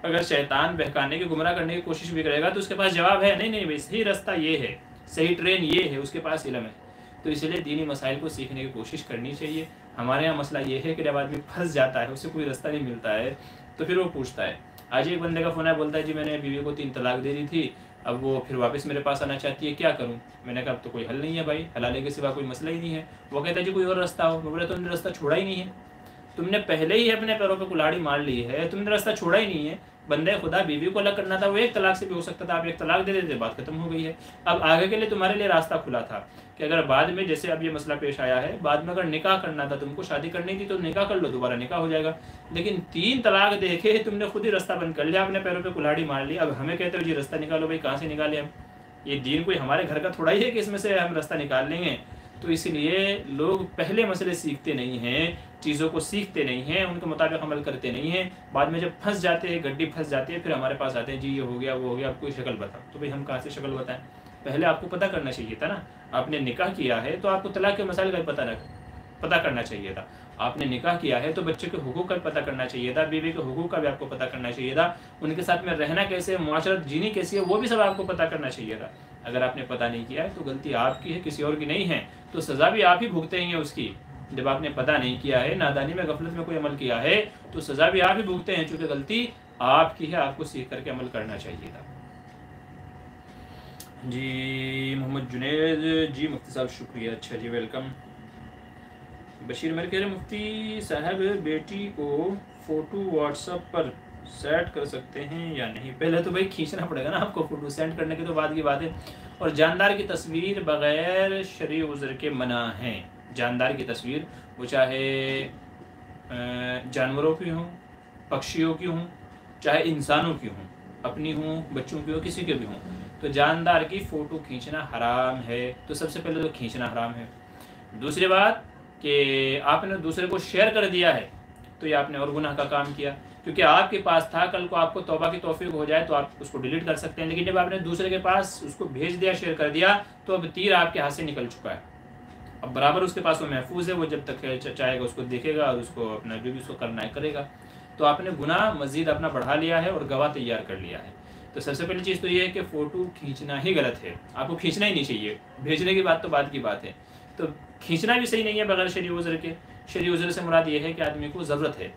अगर शैतान बहकाने की, गुमराह करने की कोशिश भी करेगा तो उसके पास जवाब है, नहीं भाई सही रास्ता ये है, सही ट्रेन ये है, उसके पास इल्म है। तो इसलिए दीनी मसाइल को सीखने की कोशिश करनी चाहिए। हमारे यहाँ मसला ये है कि जब आदमी फंस जाता है, उसे कोई रास्ता नहीं मिलता है, तो फिर वो पूछता है। आज एक बंदे का फ़ोन है, बोलता है जी मैंने बीवी को 3 तलाक दे दी थी, अब वो फिर वापस मेरे पास आना चाहती है, क्या करूँ? मैंने कहा अब तो कोई हल नहीं है भाई, हलाले के सिवा कोई मसला ही नहीं है। वो कहता है जी कोई और रास्ता हो। मैं बोला तुमने रास्ता छोड़ा ही नहीं है, तुमने पहले ही अपने पैरों पर कुल्हाड़ी मार ली है, तुमने रास्ता छोड़ा ही नहीं है। बंदे खुदा बीवी को अलग करना था, वो 1 तलाक से भी हो सकता था, आप 1 तलाक दे देते, बात खत्म हो गई है। अब आगे के लिए तुम्हारे लिए रास्ता खुला था कि अगर बाद में, जैसे अब ये मसला पेश आया है, बाद में अगर निकाह करना था, तुमको शादी करनी थी तो निकाह कर लो, दोबारा निकाह हो जाएगा। लेकिन 3 तलाक देखे तुमने खुद ही रास्ता बंद कर लिया, अपने पैरों पे कुल्हाड़ी मार ली। अब हमें कहते हो जी रास्ता निकालो, भाई कहाँ से निकाले हम? ये दीन कोई हमारे घर का थोड़ा ही है कि इसमें से हम रास्ता निकाल लेंगे। तो इसलिए लोग पहले मसले सीखते नहीं हैं, चीज़ों को सीखते नहीं हैं, उनके मुताबिक अमल करते नहीं हैं। बाद में जब फंस जाते हैं, गड्डी फंस जाती है, फिर हमारे पास आते हैं जी ये हो गया वो हो गया, आप कोई शक्ल बताओ। तो भाई हम कहाँ से शक्ल बताएं? पहले आपको पता करना चाहिए था ना। आपने निकाह किया है तो आपको तलाक के मसाइल का पता करना चाहिए था। आपने निकाह किया है तो बच्चे के हुकूक का पता करना चाहिए था, बीवी के हुकूक का भी आपको पता करना चाहिए था, उनके साथ में रहना कैसे, मुआशरत जीनी कैसी है, वो भी सब आपको पता करना चाहिए था। अगर आपने पता नहीं किया है तो गलती आपकी है, किसी और की नहीं है। तो सज़ा भी आप ही भुगतेंगे उसकी। जब आपने पता नहीं किया है, नादानी में, गफलत में कोई अमल किया है, तो सज़ा भी आप ही भुगते हैं, चूँकि गलती आपकी है, आपको सीख करके अमल करना चाहिए था। जी मोहम्मद जुनैद, जी मुफ्ती साहब शुक्रिया, अच्छा जी वेलकम। बशीर मेरे कह रहे मुफ्ती साहब बेटी को फ़ोटो व्हाट्सएप पर सेट कर सकते हैं या नहीं? पहले तो भाई खींचना पड़ेगा ना आपको, फ़ोटो सेंड करने की तो बाद की बात है। और जानदार की तस्वीर बग़ैर शरई उज़्र के मना है। जानदार की तस्वीर वो चाहे जानवरों की हों, पक्षियों की हों, चाहे इंसानों की हों, अपनी हों, बच्चों की हो, किसी के भी हों, तो जानदार की फ़ोटो खींचना हराम है। तो सबसे पहले तो खींचना हराम है। दूसरी बात कि आपने दूसरे को शेयर कर दिया है तो ये आपने और गुनाह का काम किया, क्योंकि आपके पास था, कल को आपको तौबा की तौफीक हो जाए तो आप उसको डिलीट कर सकते हैं, लेकिन जब आपने दूसरे के पास उसको भेज दिया, शेयर कर दिया, तो अब तीर आपके हाथ से निकल चुका है। अब बराबर उसके पास वो महफूज है, वो जब तक चाहेगा उसको देखेगा और उसको अपना जो भी उसको करना है करेगा। तो आपने गुनाह मज़ीद अपना बढ़ा लिया है और गवाह तैयार कर लिया है। तो सबसे पहली चीज़ तो ये है कि फ़ोटो खींचना ही गलत है, आपको खींचना ही नहीं चाहिए। भेजने की बात तो बाद की बात है, तो खींचना भी सही नहीं है बगैर शरई उज़्र के। शरई उज़्र से मुराद ये है कि आदमी को ज़रूरत है,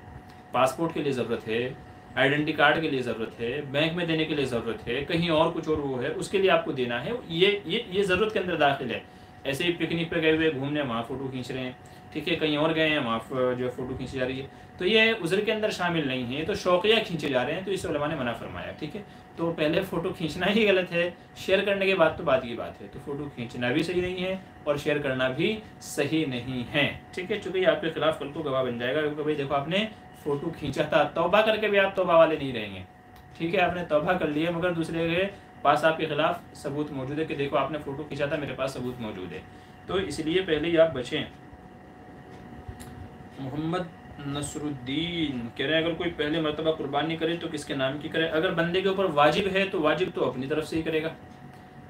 पासपोर्ट के लिए ज़रूरत है, आइडेंटिटी कार्ड के लिए ज़रूरत है, बैंक में देने के लिए ज़रूरत है, कहीं और कुछ और वो है उसके लिए आपको देना है, ये ज़रूरत के अंदर दाखिल है। ऐसे ही पिकनिक पे गए हुए घूमने, वहाँ फ़ोटो खींच रहे हैं, ठीक है, कहीं और गए हैं, वहाँ जो फ़ोटो खींची जा रही है, तो ये उज़्र के अंदर शामिल नहीं है, तो शौकिया खींचे जा रहे हैं, तो इस उलमा ने मना फरमाया। ठीक है, तो पहले फ़ोटो खींचना ही गलत है, शेयर करने के बाद तो बात की बात है। तो फ़ोटो खींचना भी सही नहीं है और शेयर करना भी सही नहीं है। ठीक है, चूँकि आपके खिलाफ कल को गवाह बन जाएगा, क्योंकि भाई देखो आपने फ़ोटो खींचा था, तौबा करके भी आप तौबा वाले नहीं रहेंगे। ठीक है, आपने तौबा कर लिया मगर दूसरे के पास आपके खिलाफ सबूत मौजूद है कि देखो आपने फ़ोटो खींचा था, मेरे पास सबूत मौजूद है। तो इसलिए पहले ही आप बचें। मोहम्मद नसरुद्दीन कह रहे हैं अगर कोई पहले मरतबा कुर्बानी करे तो किसके नाम की करे? अगर बंदे के ऊपर वाजिब है तो वाजिब तो अपनी तरफ से ही करेगा।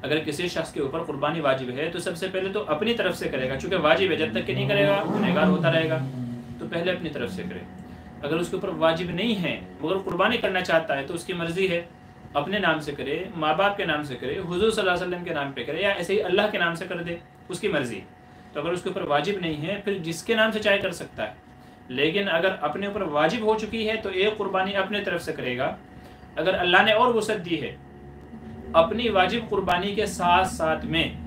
अगर किसी शख्स के ऊपर कुर्बानी वाजिब है तो सबसे पहले तो अपनी तरफ से करेगा, चूँकि वाजिब है, जब तक कि नहीं करेगा गुनहगार होता रहेगा, तो पहले अपनी तरफ से करे। अगर उसके ऊपर वाजिब नहीं है मगर कुर्बानी करना चाहता है तो उसकी मर्ज़ी है, अपने नाम से करे, माँ बाप के नाम से करे, हुज़ूर सल्लल्लाहु अलैहि वसल्लम के नाम पे करे, या ऐसे ही अल्लाह के नाम से कर दे, उसकी मर्ज़ी। तो अगर उसके ऊपर वाजिब नहीं है फिर जिसके नाम से चाहे कर सकता है, लेकिन अगर अपने ऊपर वाजिब हो चुकी है तो एक कुर्बानी अपने तरफ से करेगा। अगर अल्लाह ने और वसअत दी है अपनी वाजिब कुर्बानी के साथ साथ में,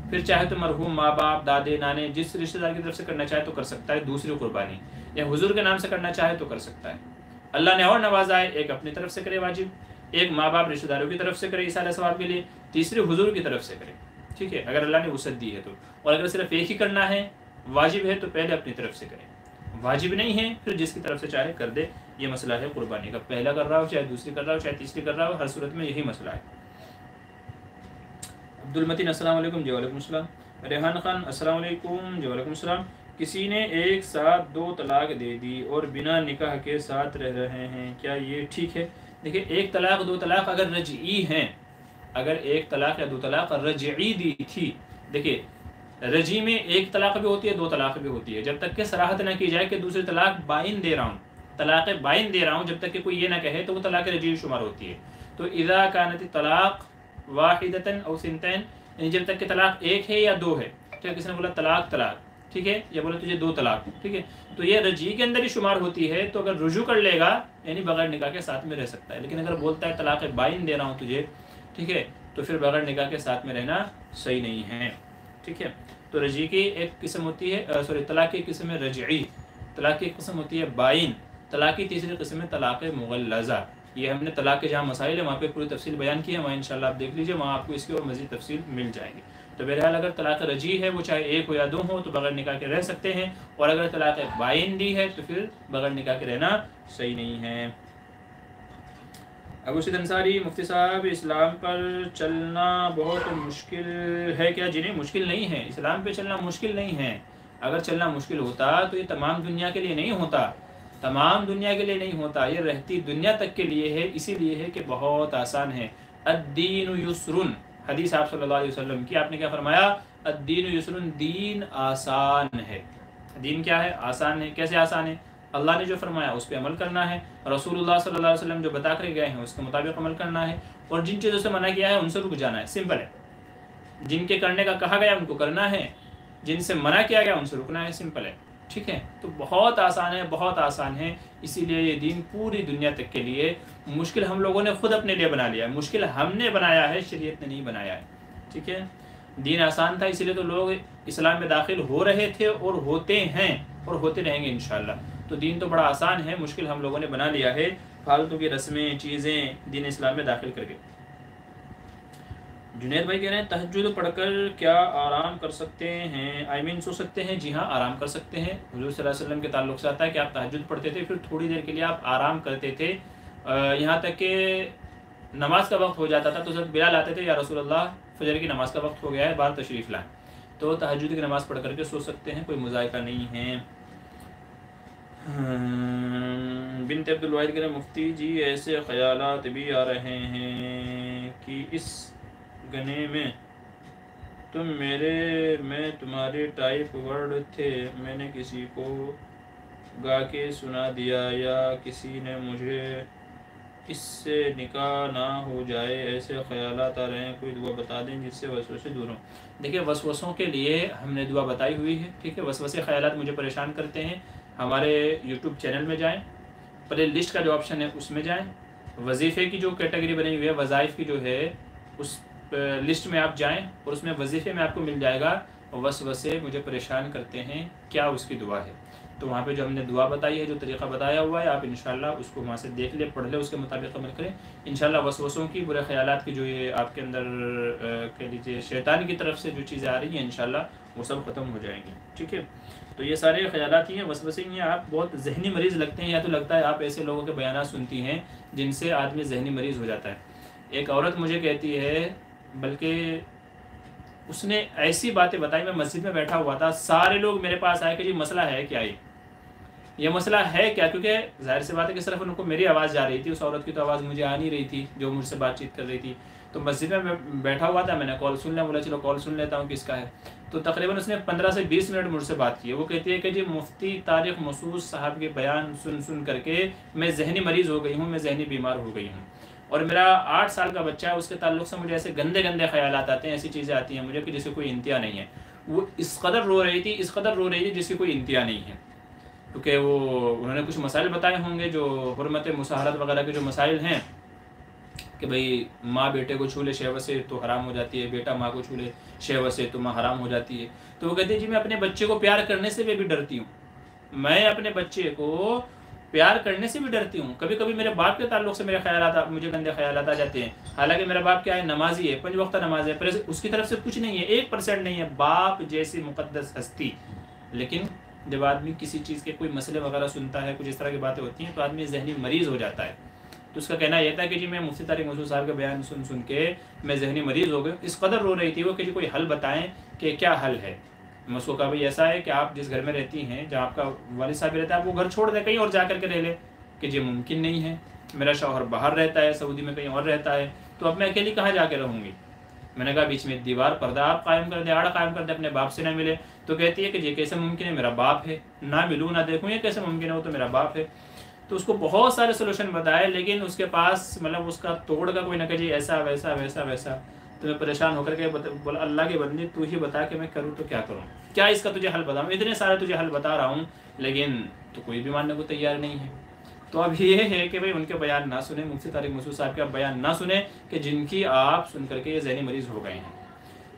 फिर चाहे तो मरहूम माँ बाप, दादे नाने, जिस रिश्तेदार की तरफ से करना चाहे तो कर सकता है दूसरी कुर्बानी, या हुजूर के नाम से करना चाहे तो कर सकता है। अल्लाह ने और नवाजा है, एक अपनी तरफ से करे वाजिब, एक माँ बाप रिश्तेदारों की तरफ से करे इसाले सवाब के लिए, तीसरी हुजूर की तरफ से करे। ठीक है, अगर अल्लाह ने वसअत दी है तो। और अगर सिर्फ एक ही करना है, वाजिब है, तो पहले अपनी तरफ से करे, वाजिब नहीं है फिर जिसकी तरफ से चाहे कर दे। ये मसला है कुर्बानी का, पहला कर रहा हो, चाहे दूसरी कर रहा हो, चाहे तीसरी कर रहा हो, हर सूरत में यही मसला है। अब्दुल मतीन अस्सलाम वालेकुम। जी वालेकुम सलाम। रेहान खान अस्सलाम वालेकुम। जी वालेकुम सलाम। किसी ने एक साथ 2 तलाक दे दी और बिना निकाह के साथ रह रहे हैं, क्या ये ठीक है? देखिए, 1 तलाक 2 तलाक अगर रजई हैं, अगर 1 तलाक या 2 तलाक रजई दी थी, देखिए रजी में 1 तलाक भी होती है, 2 तलाक भी होती है, जब तक कि सराहत ना की जाए कि दूसरी तलाक बाइन दे रहा हूँ, तलाक बाइन दे रहा हूँ, जब तक कि कोई ये ना कहे तो वो तलाक रजी शुमार होती है। तो इज़ा कानत तलाक वाहिदतन औ सिनतैन, यानी जब तक कि तलाक 1 है या 2 है। ठीक है, किसी ने बोला तलाक तलाक, ठीक है, या बोला तुझे 2 तलाक, ठीक है, तो ये रजी के अंदर ही शुमार होती है। तो अगर रुजू कर लेगा यानी बगैर निकाह के साथ में रह सकता है, लेकिन अगर बोलता है तलाक बाइन दे रहा हूँ तुझे, ठीक है, तो फिर बगैर निकाह के साथ में रहना सही नहीं है। ठीक है, तो रजी की एक किस्म होती है, सॉरी तलाक की किस्म है रजई, तलाक की किस्म होती है बाइन, तलाक की तीसरी किस्म है तलाक मुगल्लज़ा। ये हमने तलाक के जहाँ मसाइल है वहाँ पे पूरी तफसील बयान की है, वहाँ इंशाल्लाह आप देख लीजिए, वहाँ आपको इसकी और मज़ीद तफसील मिल जाएगी। तो बहरहाल अगर तलाक रजी है, वो चाहे 1 हो या 2 हो, तो बगैर निकाह के रह सकते हैं, और अगर तलाक बाइन दी है तो फिर बगैर निकाह के रहना सही नहीं है। अबू सईद अंसारी, मुफ्ती साहब, इस्लाम पर चलना बहुत मुश्किल है क्या? जी नहीं, मुश्किल नहीं है, इस्लाम पे चलना मुश्किल नहीं है। अगर चलना मुश्किल होता तो ये तमाम दुनिया के लिए नहीं होता, तमाम दुनिया के लिए नहीं होता, ये रहती दुनिया तक के लिए है, इसीलिए है कि बहुत आसान है। अद्दीन युस्रुन, हदीस आप सल्लल्लाहु अलैहि वसल्लम की, आपने क्या फरमाया? अद्दीन युस्रुन, दीन आसान है। दीन क्या है? आसान है। कैसे आसान है? अल्लाह ने जो फरमाया उस पर अमल करना है, रसूलुल्लाह सल्लल्लाहु अलैहि वसल्लम जो बता कर गए हैं उसके मुताबिक अमल करना है, और जिन चीज़ों से मना किया है उनसे रुक जाना है। सिंपल है। जिनके करने का कहा गया उनको करना है, जिनसे मना किया गया उनसे रुकना है, सिंपल है। ठीक है, तो बहुत आसान है, बहुत आसान है। इसीलिए ये दीन पूरी दुनिया तक के लिए, मुश्किल हम लोगों ने खुद अपने लिए बना लिया है, मुश्किल हमने बनाया है, शरीयत ने नहीं बनाया है। ठीक है, दीन आसान था, इसीलिए तो लोग इस्लाम में दाखिल हो रहे थे और होते हैं और होते रहेंगे इंशाल्लाह। तो दीन तो बड़ा आसान है, मुश्किल हम लोगों ने बना लिया है, फालतू की रस्में चीज़ें दीन इस्लाम में दाखिल करके। जुनैद भाई कह रहे हैं तहज्जुद पढ़कर क्या आराम कर सकते हैं? सो सकते हैं। जी हाँ, आराम कर सकते हैं। हुज़ूर सल्लल्लाहु अलैहि वसल्लम के ताल्लुक़ से आता है कि आप तहज्जुद पढ़ते थे, फिर थोड़ी देर के लिए आप आराम करते थे, यहाँ तक कि नमाज का वक्त हो जाता था तो जब बिलाल आते थे, या रसूलल्लाह फजर की नमाज का वक्त हो गया है, बाहर तशरीफ़ लाएँ। तो तहज्जुद की नमाज़ पढ़ करके सो सकते हैं, कोई मुज़ायका नहीं है। बिन्त अब्दुल वाहिद के मुफ्ती जी ऐसे ख़यालात भी आ रहे हैं कि इस गने में तुम मेरे में तुम्हारे टाइप वर्ड थे, मैंने किसी को गा के सुना दिया या किसी ने मुझे इससे निकाह ना हो जाए, ऐसे ख़यालात आ रहे हैं, कोई दुआ बता दें जिससे वसवसे दूर हों। देखिए वसवसों के लिए हमने दुआ बताई हुई है, ठीक है। वसवसे ख़यालात मुझे परेशान करते हैं, हमारे यूट्यूब चैनल में जाएं, प्ले लिस्ट का जो ऑप्शन है उसमें जाएं, वजीफ़े की जो कैटेगरी बनी हुई है, वज़ाइफ की जो है उस लिस्ट में आप जाएं और उसमें वजीफ़े में आपको मिल जाएगा वसवसे मुझे परेशान करते हैं, क्या उसकी दुआ है। तो वहाँ पे जो हमने दुआ बताई है, जो तरीक़ा बताया हुआ है, आप इंशाल्लाह उसको वहाँ से देख ले, पढ़ ले, उसके मुताबिक अमल करें। इंशाल्लाह वसवसों की, बुरे ख़यालात की जो ये आपके अंदर कह लीजिए शैतान की तरफ से जो चीज़ें आ रही हैं, इंशाल्लाह वो सब ख़त्म हो जाएंगी, ठीक है। तो ये सारे ख़यालात ही हैं, वसवसे ही हैं। आप बहुत जहनी मरीज़ लगते हैं, या तो लगता है आप ऐसे लोगों के बयान सुनती हैं जिनसे आदमी जहनी मरीज़ हो जाता है। एक औरत मुझे कहती है, बल्कि उसने ऐसी बातें बताई, मैं मस्जिद में बैठा हुआ था, सारे लोग मेरे पास आए कि जी मसला है क्या, ये मसला है क्या, क्योंकि जाहिर सी बात है कि सिर्फ उनको मेरी आवाज़ जा रही थी, उस औरत की तो आवाज़ मुझे आ नहीं रही थी जो मुझसे बातचीत कर रही थी। तो मस्जिद में मैं बैठा हुआ था, मैंने कॉल सुन लिया, बोला चलो कॉल सुन लेता हूँ किसका है। तो तकरीबन उसने 15 से 20 मिनट मुझसे बात की है। वो कहती है कि जी मुफ्ती तारिक मसूद साहब के बयान सुन सुन करके मैं जहनी मरीज़ हो गई हूँ, मैं जहनी बीमार हो गई हूँ, और मेरा 8 साल का बच्चा है, उसके ताल्लुक़ से मुझे ऐसे गंदे गंदे ख्यालात आते हैं, ऐसी चीज़ें आती हैं मुझे कि जिसकी कोई इंतहा नहीं है। वो इस कदर रो रही थी, इस कदर रो रही थी जिसकी कोई इंतहा नहीं है, क्योंकि वो उन्होंने कुछ मसाइल बताए होंगे, जो हुर्मत मुसाहरत वगैरह के जो मसाइल हैं कि भाई माँ बेटे को छू ले शहवत से तो हराम हो जाती है, बेटा माँ को छू ले शहवत से तो माँ हराम हो जाती है। तो वो कहते हैं जी मैं अपने बच्चे को प्यार करने से भी डरती हूँ, मैं अपने बच्चे को प्यार करने से भी डरती हूँ। कभी कभी मेरे बाप के ताल्लुक़ से मेरे ख्यालात, मुझे गंदे ख्यालात आ जाते हैं। हालांकि मेरा बाप क्या है, नमाजी है, 5 वक्त नमाज है, पर उसकी तरफ से कुछ नहीं है, 1% नहीं है, बाप जैसी मुक़द्दस हस्ती। लेकिन जब आदमी किसी चीज़ के कोई मसले वगैरह सुनता है, कुछ इस तरह की बातें होती हैं, तो आदमी जहनी मरीज़ हो जाता है। तो उसका कहना यह था कि जी मैं मुफ्ती तारिक मसूद साहब के बयान सुन सुन के मैं जहनी मरीज़ हो गई, इस कदर रो रही थी वो कि जी कोई हल बताएं कि क्या हल है। मैं उसको कहा भाई ऐसा है कि आप जिस घर में रहती हैं, जहाँ आपका वालिद साहब रहता है, आप वो घर छोड़ दें, कहीं और जा कर के रह ले। कि जी मुमकिन नहीं है, मेरा शौहर बाहर रहता है, सऊदी में कहीं और रहता है, तो अब मैं अकेली कहाँ जाके रहूँगी। मैंने कहा बीच में दीवार पर्दा आप कायम कर दे, आड़ कायम कर दे, अपने बाप से ना मिले। तो कहती है कि ये कैसे मुमकिन है, मेरा बाप है, ना मिलूँ ना देखूँ, ये कैसे मुमकिन है, वो तो मेरा बाप है। तो उसको बहुत सारे सोल्यूशन बताए, लेकिन उसके पास मतलब उसका तोड़ का कोई ना कहे ऐसा वैसा वैसा वैसा। तो मैं परेशान होकर के बोला अल्लाह के बंदे तू ही बता कि मैं करूँ तो क्या करूँ, क्या इसका तुझे हल बताऊँ, इतने सारे तुझे हल बता रहा हूँ, लेकिन तो कोई भी मानने को तैयार नहीं है। तो अब ये है कि भाई उनके बयान ना सुने, मुफ्ती तारिक मसूद साहब के बयान ना सुने कि जिनकी आप सुन करके ये जहनी मरीज़ हो गए हैं।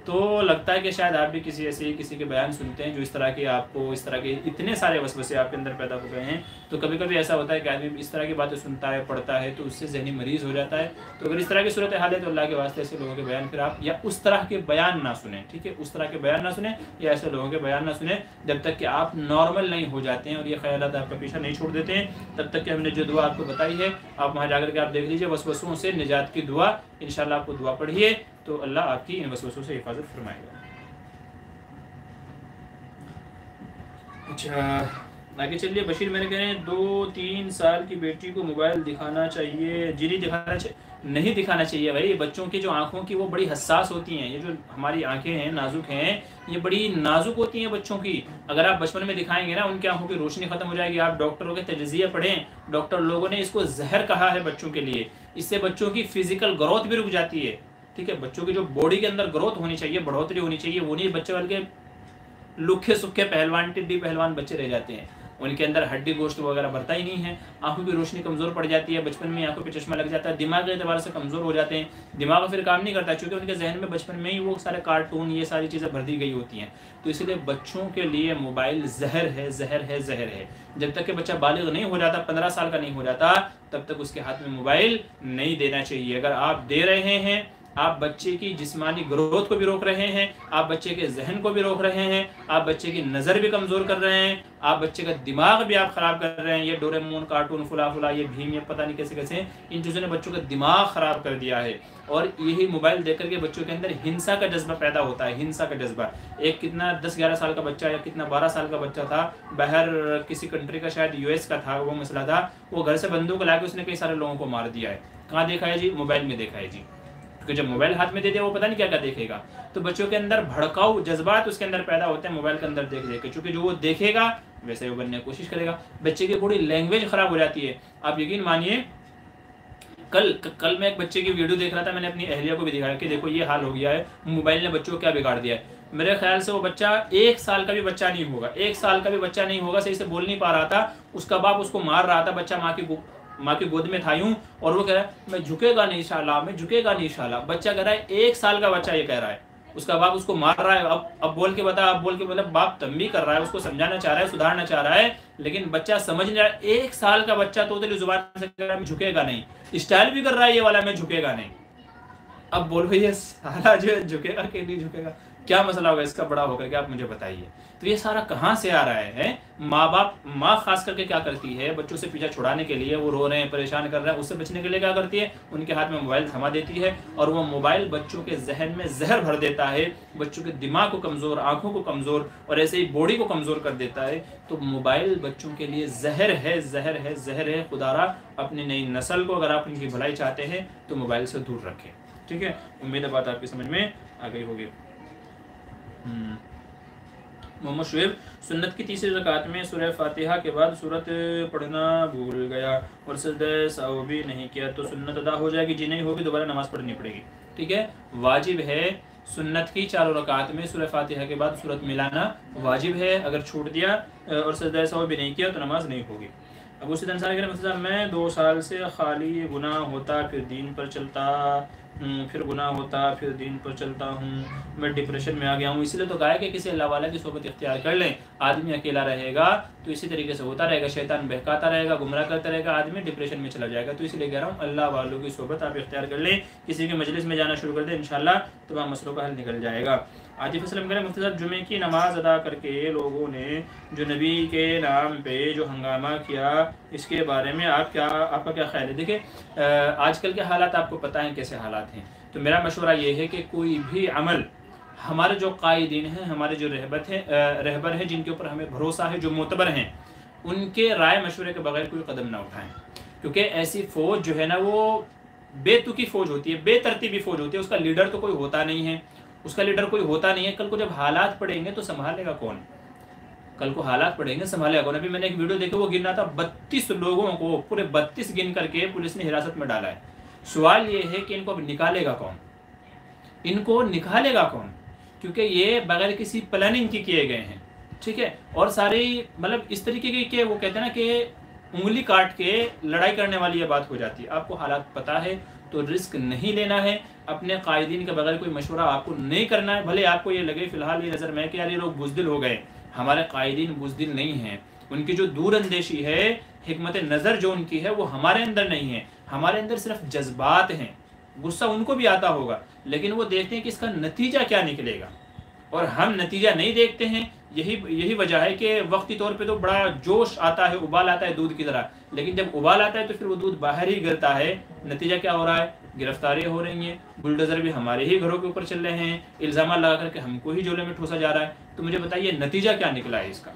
तो लगता है कि शायद आप भी किसी के बयान सुनते हैं जो इस तरह के आपको इस तरह के इतने सारे वसवसे आपके अंदर पैदा हो गए हैं। तो कभी कभी ऐसा होता है कि आदमी इस तरह की बातें सुनता है, पढ़ता है, तो उससे जहनी मरीज़ हो जाता है। तो अगर इस तरह की सूरत हाल है तो अल्लाह के वास्ते ऐसे लोगों के बयान फिर आप या उस तरह के बयान ना सुने, ठीक है, उस तरह के बयान ना सुने या ऐसे लोगों के बयान ना सुने जब तक कि आप नॉर्मल नहीं हो जाते हैं और ये ख्यालात आपका पीछा नहीं छोड़ देते हैं। तब तक कि हमने जो दुआ आपको बताई है आप वहाँ जाकर के आप देख लीजिए, वसवसों से निजात की दुआ। इंशाल्लाह आपको दुआ पढ़िए तो अल्लाह आपकी इन वसवसों से हिफाजत फरमाएगा। अच्छा आगे चलिए, बशीर मैंने कह रहे हैं 2-3 साल की बेटी को मोबाइल दिखाना चाहिए? जी नहीं दिखाना चाहिए, नहीं दिखाना चाहिए भाई। बच्चों की जो आंखों की वो बड़ी हसास होती हैं, ये जो हमारी आंखें हैं नाजुक हैं, ये बड़ी नाजुक होती हैं बच्चों की। अगर आप बचपन में दिखाएंगे ना उनकी आंखों की रोशनी खत्म हो जाएगी। आप डॉक्टरों के तजज़िया पढ़ें, डॉक्टर लोगों ने इसको जहर कहा है बच्चों के लिए। इससे बच्चों की फिजिकल ग्रोथ भी रुक जाती है, ठीक है। बच्चों की जो बॉडी के अंदर ग्रोथ होनी चाहिए, बढ़ोतरी होनी चाहिए, वो नहीं बच्चे बल्कि लुखे सुखे पहलवान टिड्डी पहलवान बच्चे रह जाते हैं, उनके अंदर हड्डी गोश्त वगैरह बढ़ता ही नहीं है। आंखों की रोशनी कमज़ोर पड़ जाती है, बचपन में आंखों पे चश्मा लग जाता है, दिमाग के एतबार से कमज़ोर हो जाते हैं, दिमाग फिर काम नहीं करता क्योंकि उनके जहन में बचपन में ही वो सारे कार्टून ये सारी चीज़ें भर दी गई होती हैं। तो इसलिए बच्चों के लिए मोबाइल जहर है, जहर है, जहर है। जब तक कि बच्चा बालिग नहीं हो जाता, 15 साल का नहीं हो जाता, तब तक उसके हाथ में मोबाइल नहीं देना चाहिए। अगर आप दे रहे हैं, आप बच्चे की जिस्मानी ग्रोथ को भी रोक रहे हैं, आप बच्चे के जहन को भी रोक रहे हैं, आप बच्चे की नज़र भी कमज़ोर कर रहे हैं, आप बच्चे का दिमाग भी आप ख़राब कर रहे हैं। ये डोरेमोन कार्टून फुला फुला, ये भीम, ये पता नहीं कैसे कैसे इन चीज़ों ने बच्चों का दिमाग ख़राब कर दिया है। और यही मोबाइल देख करके बच्चों के अंदर हिंसा का जज्बा पैदा होता है, हिंसा का जज्बा। एक कितना 10-11 साल का बच्चा या कितना 12 साल का बच्चा था, बाहर किसी कंट्री का, शायद यूएस का था, वो मसला था, वो घर से बंदूक ला के उसने कई सारे लोगों को मार दिया है। कहाँ देखा है जी? मोबाइल में देखा है जी। क्योंकि जब मोबाइल हाथ में दे दिया वो पता नहीं क्या क्या देखेगा। तो बच्चों के अंदर भड़काऊ जज्बात उसके अंदर पैदा होते हैं मोबाइल के अंदर देख देख के, चूंकि जो वो देखेगा वैसे वो बनने की कोशिश करेगा। बच्चे की पूरी लैंग्वेज खराब हो जाती है। आप यकीन मानिए, कल मैं एक बच्चे की वीडियो देख रहा था, मैंने अपनी अहलिया को भी दिखाया कि देखो ये हाल हो गया है, मोबाइल ने बच्चों को क्या बिगाड़ दिया है। मेरे ख्याल से वो बच्चा 1 साल का भी बच्चा नहीं होगा, 1 साल का भी बच्चा नहीं होगा, सही से बोल नहीं पा रहा था, उसका बाप उसको मार रहा था, बच्चा माँ की गोद में था यूं, और वो कह रहा है मैं झुकेगा नहीं इंशाल्लाह, मैं झुकेगा नहीं इंशाल्लाह। बच्चा कह रहा है, 1 साल का बच्चा ये कह रहा है, उसका बाप उसको मार रहा है। अब बोल के बता, अब बोल के मतलब बाप तंबी कर रहा है, उसको समझाना चाह रहा है, सुधारना चाह रहा है, लेकिन बच्चा समझ नहीं रहा है। 1 साल का बच्चा तोतली जुबान से कह रहा है मैं झुकेगा नहीं, स्टाइल भी कर रहा है ये वाला, मैं झुकेगा नहीं। अब बोलो ये साला जो है झुकेगा कि नहीं झुकेगा, क्या मसला होगा इसका बड़ा होकर के, आप मुझे बताइए। तो ये सारा कहाँ से आ रहा है? माँ खास करके क्या करती है, बच्चों से पीछा छुड़ाने के लिए, वो रो रहे हैं, परेशान कर रहे हैं, उससे बचने के लिए क्या करती है? उनके हाथ में मोबाइल थमा देती है, और वो मोबाइल बच्चों के जहन में जहर भर देता है, बच्चों के दिमाग को कमज़ोर, आंखों को कमज़ोर, और ऐसे ही बॉडी को कमज़ोर कर देता है। तो मोबाइल बच्चों के लिए जहर है, जहर है, जहर है। खुदारा अपनी नई नस्ल को अगर आप उनकी भलाई चाहते हैं तो मोबाइल से दूर रखें। ठीक है, उम्मीद है बात आपकी समझ में आ गई होगी। मोहम्मद शुएब, सुन्नत की तीसरी रकात में सूरह फातिहा के बाद सूरत पढ़ना भूल गया और सजदे साहू भी नहीं किया तो सुन्नत अदा हो जाएगी? जी नहीं होगी, दोबारा नमाज पढ़नी पड़ेगी। ठीक है, वाजिब है सुन्नत की 4 रकात में सूरह फातिहा के बाद सूरत मिलाना वाजिब है। अगर छूट दिया और सजदे साहू भी नहीं किया तो नमाज नहीं होगी। अब उसी तरह मैं 2 साल से खाली गुनाह होता फिर दीन पर चलता, फिर गुनाह होता फिर दीन पर चलता हूँ, मैं डिप्रेशन में आ गया हूँ। इसलिए तो कहा है कि किसी अल्लाह वाला की सोबत इख्तियार कर लें। आदमी अकेला रहेगा तो इसी तरीके से होता रहेगा, शैतान बहकाता रहेगा, गुमराह करता रहेगा, आदमी डिप्रेशन में चला जाएगा। तो इसलिए कह रहा हूँ अल्लाह वालों की सोबत आप इख्तियार कर लें, किसी के मजलिस में जाना शुरू कर दें, इंशाल्लाह तमाम मसलों का हल निकल जाएगा। आतिफ असलम करें, मुफ्ती साहब जुमे की नमाज अदा करके लोगों ने जो नबी के नाम पे जो हंगामा किया, इसके बारे में आपका क्या ख्याल है? देखिए आजकल के हालात आपको पता है कैसे हालात हैं, तो मेरा मशवरा ये है कि कोई भी अमल हमारे जो कायदीन हैं, हमारे जो रहबर हैं जिनके ऊपर हमें भरोसा है, जो मोतबर हैं, उनके राय मशवरे के बगैर कोई कदम ना उठाएं। क्योंकि ऐसी फ़ौज जो है ना वो बेतुकी फ़ौज होती है, बेतरतीबी फ़ौज होती है, उसका लीडर तो कोई होता नहीं है, उसका लीडर कोई होता नहीं है। कल को जब हालात पड़ेंगे तो संभालेगा कौन? कल को हालात पड़ेंगे संभालेगा कौन? अभी मैंने एक वीडियो देखी, वो गिन रहा था 32 लोगों को, पूरे 32 गिन करके पुलिस ने हिरासत में डाला है। सवाल ये है कि इनको अब निकालेगा कौन? इनको निकालेगा कौन? क्योंकि ये बगैर किसी प्लानिंग के किए गए हैं। ठीक है, और सारी मतलब इस तरीके के वो कहते हैं ना कि उंगली काट के लड़ाई करने वाली ये बात हो जाती है। आपको हालात पता है तो रिस्क नहीं लेना है, अपने कायदीन के बगैर कोई मशवरा आपको नहीं करना है। भले आपको ये लगे फिलहाल ये नज़र में कि यार ये लोग बुज़दिल हो गए, हमारे कायदीन बुज़दिल नहीं हैं। उनकी जो दूरअंदेशी है, हिकमत नज़र जो उनकी है वो हमारे अंदर नहीं है, हमारे अंदर सिर्फ जज्बात हैं। गुस्सा उनको भी आता होगा लेकिन वो देखते हैं कि इसका नतीजा क्या निकलेगा, और हम नतीजा नहीं देखते हैं। यही वजह है कि वक्ती तौर पे तो बड़ा जोश आता है, उबाल आता है दूध की तरह, लेकिन जब उबाल आता है तो फिर वो दूध बाहर ही गिरता है। नतीजा क्या हो रहा है? गिरफ्तारियाँ हो रही हैं, बुलडोजर भी हमारे ही घरों के ऊपर चल रहे हैं, इल्ज़ाम लगा करके हमको ही जोले में ठूसा जा रहा है। तो मुझे बताइए नतीजा क्या निकला है इसका?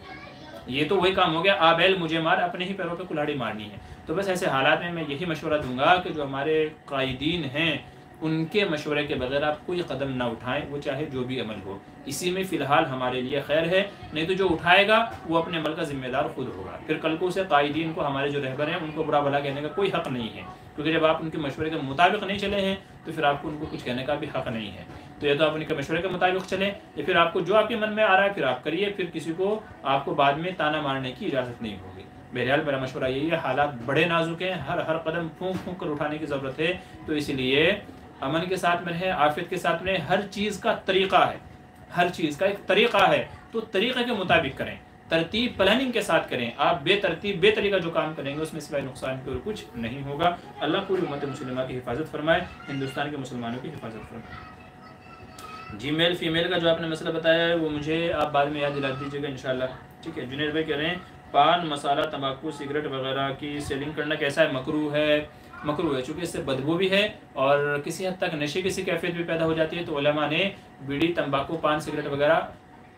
ये तो वही काम हो गया, आ बैल मुझे मार, अपने ही पैरों पे कुल्हाड़ी मारनी है। तो बस ऐसे हालात में मैं यही मशवरा दूंगा कि जो हमारे कायदीन हैं उनके मशवरे के बगैर आप कोई कदम ना उठाएं, वो चाहे जो भी अमल हो। इसी में फ़िलहाल हमारे लिए खैर है, नहीं तो जो उठाएगा वो अपने अमल का जिम्मेदार खुद होगा। फिर कल को उसे कायदीन को, हमारे जो रहबर हैं, उनको बुरा भला कहने का कोई हक़ नहीं है, क्योंकि जब आप उनके मशवरे के मुताबिक नहीं चले हैं तो फिर आपको उनको कुछ कहने का भी हक़ नहीं है। तो या तो आप उनके मशवरे के मुताबिक चलें, या फिर आपको जो आपके मन में आ रहा है फिर आप करिए, फिर किसी को आपको बाद में ताना मारने की इजाज़त नहीं होगी। बहरहाल मेरा मशवरा यही है, हालात बड़े नाजुक हैं, हर कदम फूंक फूंक कर उठाने की ज़रूरत है। तो इसलिए अमन के साथ में रहें, आफियत के साथ में। हर चीज़ का तरीक़ा है, हर चीज़ का एक तरीक़ा है, तो तरीक़े के मुताबिक करें। तरतीब प्लानिंग के साथ करें। आप बेतरतीब बेतरीका जो काम करेंगे उसमें सिवाय नुकसान के और कुछ नहीं होगा। अल्लाह पूरी उम्मत मुस्लिमा की हिफाजत फरमाए, हिंदुस्तान के मुसलमानों की हिफाजत फरमाए। जी मेल फीमेल का जो आपने मसला बताया है वो मुझे आप बाद में याद दिला दीजिएगा इंशाल्लाह, ठीक है। जुनैद भाई कह रहे हैं पान मसाला तंबाकू सिगरेट वगैरह की सेलिंग करना कैसा है? मकरूह है, मकरूह है, चूँकि इससे बदबू भी है और किसी हद तक नशे की सी कैफियत भी पैदा हो जाती है। तो उलमा ने बीड़ी तंबाकू पान सिगरेट वगैरह,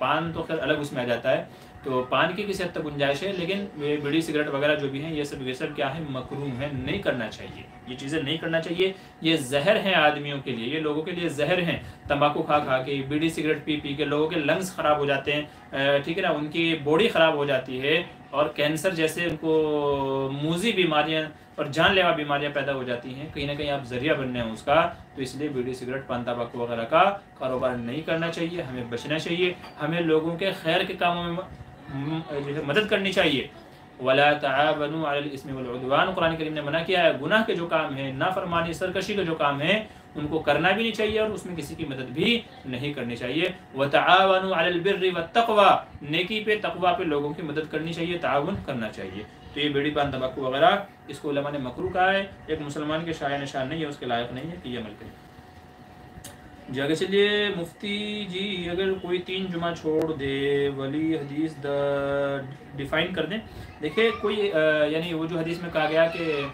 पान तो खैर अलग उसमें आ जाता है, तो पान की किसी हद तक गुंजाइश है, लेकिन ये बीड़ी सिगरेट वगैरह जो भी हैं ये सब क्या है? मकरूह है, नहीं करना चाहिए, ये चीज़ें नहीं करना चाहिए। ये जहर हैं आदमियों के लिए, ये लोगों के लिए जहर हैं। तंबाकू खा खा के, बीड़ी सिगरेट पी पी के लोगों के लंग्स ख़राब हो जाते हैं, ठीक है ना, उनकी बॉडी ख़राब हो जाती है और कैंसर जैसे उनको मूजी बीमारियाँ और जानलेवा बीमारियां पैदा हो जाती हैं। कहीं ना कहीं आप जरिया बनने हैं उसका, तो इसलिए बीड़ी सिगरेट पान तंबाकू वगैरह का कारोबार नहीं करना चाहिए, हमें बचना चाहिए। हमें लोगों के खैर के कामों में जो है मदद करनी चाहिए। वला तआवनु अलल इस्मि वल उद्वान, कुरान करीम ने मना किया है। गुनाह के जो काम है, नाफरमानी सरकशी के जो काम है, उनको करना भी नहीं चाहिए और उसमें किसी की मदद भी नहीं करनी चाहिए। व तआवनु अलल बिर्रि वत तक़वा, नेकी पे तक़वा पे लोगों की मदद करनी चाहिए, ताउन करना चाहिए। तो ये बीड़ी पान तंबाकू वगैरह इसको उलमा ने मकरूह कहा है, एक मुसलमान के शाया निशान नहीं है, उसके लायक नहीं है कि ये अमल करें। जी आगे चलिए। मुफ्ती जी अगर कोई 3 जुमा छोड़ दे, वली हदीस डिफ़ाइन कर दें। देखिए कोई यानी वो जो हदीस में कहा गया कि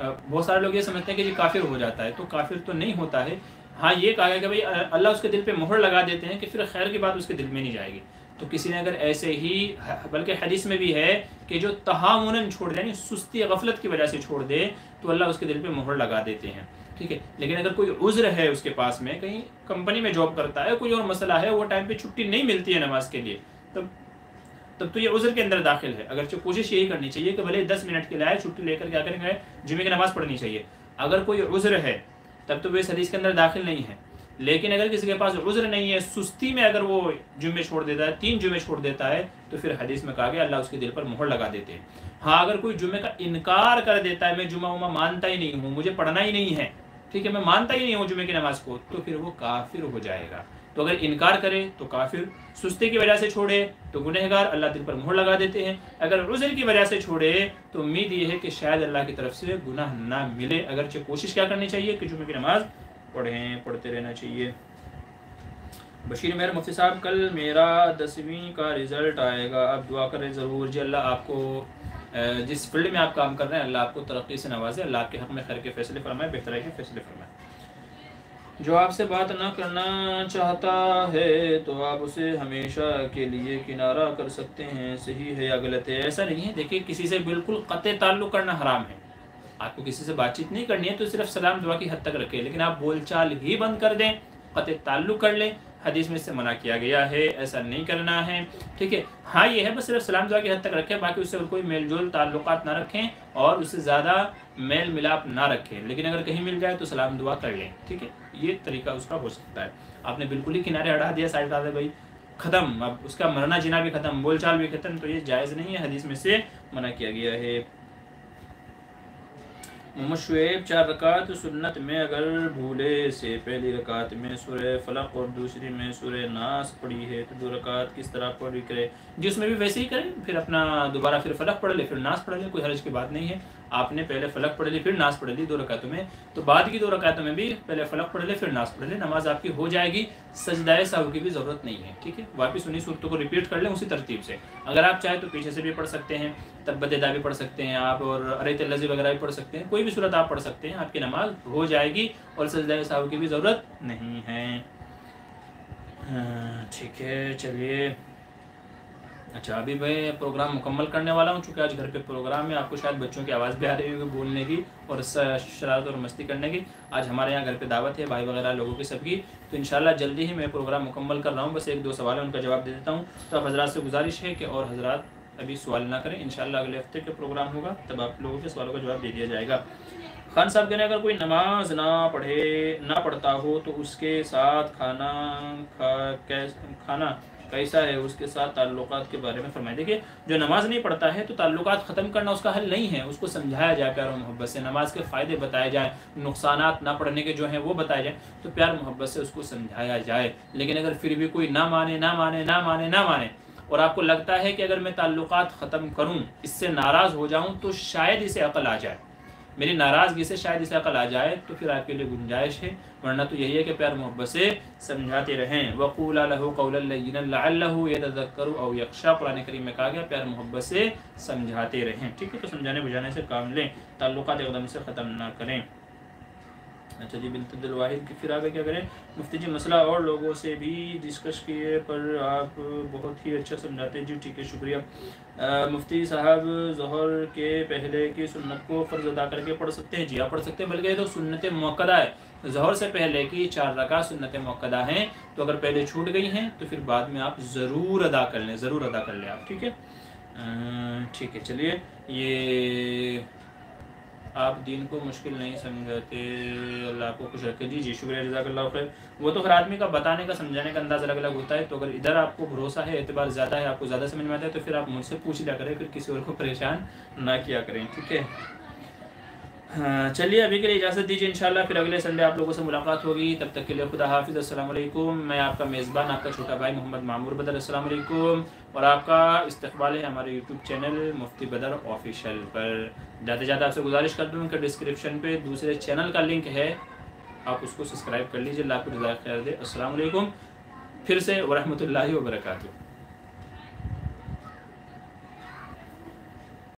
बहुत सारे लोग ये समझते हैं कि ये काफिर हो जाता है, तो काफिर तो नहीं होता है। हाँ ये कहा गया कि भाई अल्लाह उसके दिल पे मोहर लगा देते हैं कि फिर खैर की बात उसके दिल में नहीं जाएगी। तो किसी ने अगर ऐसे ही, बल्कि हदीस में भी है कि जो तहामुनन छोड़ दे, यानी सुस्ती गफलत की वजह से छोड़ दे, तो अल्लाह उसके दिल पे मोहर लगा देते हैं, ठीक है। लेकिन अगर कोई उज़्र है उसके पास में, कहीं कंपनी में जॉब करता है, कोई और मसला है, वो टाइम पे छुट्टी नहीं मिलती है नमाज के लिए, तब तो ये उज़्र के अंदर दाखिल है। अगर कोशिश यही करनी चाहिए कि भले 10 मिनट के लिए आए, छुट्टी लेकर क्या करेंगे, जुमे की नमाज़ पढ़नी चाहिए। अगर कोई उज़्र है तब तो वो इस हदीस के अंदर दाखिल नहीं है। लेकिन अगर किसी के पास उज़्र नहीं है, सुस्ती में अगर वो जुमे छोड़ देता है, 3 जुमे छोड़ देता है, तो फिर हदीस में कहा गया अल्लाह उसके दिल पर मोहर लगा देते हैं। हाँ अगर कोई जुमे का इनकार कर देता है, मैं जुमा उमा मानता ही नहीं हूँ, मुझे पढ़ना ही नहीं है, ठीक है, मैं मानता ही नहीं हूँ जुमे की नमाज को, तो फिर वो काफिर हो जाएगा। तो अगर इनकार करे तो काफिर, सुस्ती की वजह से छोड़े तो गुनहगार, अल्लाह दिल पर मोहर लगा देते हैं। अगर उज़्र की वजह से छोड़े तो उम्मीद ये है कि शायद अल्लाह की तरफ से गुनाह ना मिले। अगरचे कोशिश क्या करनी चाहिए कि जुमे की नमाज पढ़ते रहना चाहिए। बशीर मेहर मुफ्ती साहब, कल मेरा 10वीं का रिज़ल्ट आएगा, आप दुआ करें ज़रूर। जी अल्लाह आपको जिस फील्ड में आप काम कर रहे हैं अल्लाह आपको तरक्की से नवाजे, अल्लाह आपके हक़ में खैर के फैसले फरमाए, बेहतराई के फैसले फरमाए। जो आपसे बात ना करना चाहता है तो आप उसे हमेशा के लिए किनारा कर सकते हैं, सही है या गलत है? ऐसा नहीं है। देखिए किसी से बिल्कुल क़त्ए ताल्लुक़ करना हराम है। आपको किसी से बातचीत नहीं करनी है तो सिर्फ सलाम दुआ की हद तक रखें, लेकिन आप बोलचाल ही बंद कर दें, क़त्ए ताल्लुक़ कर लें, हदीस में इससे मना किया गया है, ऐसा नहीं करना है, ठीक है। हाँ ये है बस सिर्फ सलाम दुआ की हद तक रखें, बाकी उससे कोई मेल जोल ताल्लुकात ना रखें और उससे ज़्यादा मेल मिलाप ना रखें। लेकिन अगर कहीं मिल जाए तो सलाम दुआ कर लें, ठीक है, ये तरीका उसका हो सकता है। आपने बिल्कुल ही किनारे हटा दिया, साइड हटा दे भाई, ख़त्म, अब उसका मरना जीना भी ख़त्म, बोलचाल भी ख़त्म, तो ये जायज़ नहीं है, हदीस में से मना किया गया है। मोहम्मद शुएब, 4 रकात सुन्नत में अगर भूले से पहली रकात में सूरह फलक और दूसरी में सूरह नास पढ़ी है तो 2 रकात किस तरह पढ़ी करे? जिसमें भी वैसे ही करें, फिर अपना दोबारा फिर फलक पढ़ ले, फिर नास पढ़ ले, कोई हर्ज की बात नहीं है। आपने पहले फलक पढ़ ली फिर नास पढ़ ली 2 रकातों में, तो बाद की 2 रकातों में भी पहले फलक पढ़ ले फिर नास पढ़ ले, नमाज आपकी हो जाएगी, सजदाए सहव की भी ज़रूरत नहीं है, ठीक है। वापस उन्हीं सूरतों को रिपीट कर लें उसी तरतीब से। अगर आप चाहें तो पीछे से भी पढ़ सकते हैं, तब्बत-ए-दा भी पढ़ सकते हैं आप, और अरैत-अल-लज़ी वगैरह भी पढ़ सकते हैं, कोई भी सूरत आप पढ़ सकते हैं, आपकी नमाज हो जाएगी और सजदाए सहव की भी ज़रूरत नहीं है। ठीक है चलिए। अच्छा अभी मैं प्रोग्राम मुकम्मल करने वाला हूँ, चूँकि आज घर पे प्रोग्राम है, आपको शायद बच्चों की आवाज़ भी आ रही होगी बोलने की और शरारत और मस्ती करने की। आज हमारे यहाँ घर पे दावत है भाई वगैरह लोगों की सबकी, तो इंशाल्लाह जल्दी ही मैं प्रोग्राम मुकम्मल कर रहा हूँ। बस 1-2 सवाल है उनका जवाब दे देता हूँ। तो आप हज़रात से गुजारिश है कि और हज़रात अभी सवाल ना करें, इंशाल्लाह अगले हफ्ते के प्रोग्राम होगा तब आप लोगों के सवालों का जवाब दे दिया जाएगा। खान साहब कहने अगर कोई नमाज ना पढ़ता हो तो उसके साथ खाना कैसा है, उसके साथ ताल्लुकात के बारे में फरमाइए। देखिए जो नमाज नहीं पढ़ता है तो ताल्लुकात ख़त्म करना उसका हल नहीं है, उसको समझाया जाए प्यार और मोहब्बत से, नमाज के फ़ायदे बताए जाए, नुकसानात ना पढ़ने के जो हैं वो बताए जाए, तो प्यार मोहब्बत से उसको समझाया जाए। लेकिन अगर फिर भी कोई ना माने और आपको लगता है कि अगर मैं ताल्लुकात ख़त्म करूँ, इससे नाराज़ हो जाऊँ तो शायद इसे अक़ल आ जाए, मेरी नाराज़गी से शायद इसे अक़ल आ जाए, तो फिर आपके लिए गुंजाइश है। वरना तो यही है कि प्यार मोहब्बत से समझाते रहें। वक़ूला लहू क़ौलन लय्यिनन लअल्लहु यतज़क्करु औ यख़शा, कुरान करीम में कहा गया प्यार मोहब्बत से समझाते रहें। ठीक है, तो समझाने बुझाने से काम लें, ताल्लुकात एकदम से ख़त्म ना करें। अच्छा जी, बिल्कुल वाहिद की फिर आगे क्या करें? मुफ्ती जी मसला और लोगों से भी डिस्कस किए पर आप बहुत ही अच्छा समझाते हैं जी। ठीक है, शुक्रिया। मुफ्ती साहब ज़ोहर के पहले की सुन्नत को फ़र्ज़ अदा करके पढ़ सकते हैं? जी आप पढ़ सकते हैं, बल्कि तो सुन्नत मुअक्कदा है। ज़ोहर से पहले की 4 रकात सुन्नत मुअक्कदा हैं, तो अगर पहले छूट गई हैं तो फिर बाद में आप ज़रूर अदा कर लें, ज़रूर अदा कर लें आप। ठीक है, ठीक है, चलिए। ये आप दीन को मुश्किल नहीं समझाते, अल्लाह को खुश रखे जी। जी शुक्रिया, जज़ाकल्लाह खैर। वो तो फिर आदमी का बताने का, समझाने का अंदाज़ अलग अलग होता है। तो अगर इधर आपको भरोसा है, एतबार ज़्यादा है, आपको ज़्यादा समझ में आता है, तो फिर आप मुझसे पूछ लिया करें, फिर किसी और को परेशान ना किया करें। ठीक है, हाँ चलिए, अभी के लिए इजाज़त दीजिए। इंशाल्लाह फिर अगले संडे आप लोगों से मुलाकात होगी। तब तक के लिए खुदा हाफिज़। अस्सलाम वालेकुम। मैं आपका मेज़बान, आपका छोटा भाई मोहम्मद मामूर बदर। अस्सलाम वालेकुम। और आपका इस्तकबाल है हमारे यूट्यूब चैनल मुफ्ती बदर ऑफिशियल पर। ज़्यादा से ज़्यादा आपसे गुजारिश कर दूँ कि डिस्क्रिप्शन पे दूसरे चैनल का लिंक है, आप उसको सब्सक्राइब कर लीजिए। अल्लाह आपको जज़ाक खैर दे। अस्सलाम वालेकुम फिर से व रहमतुल्लाहि व बरकातुहू।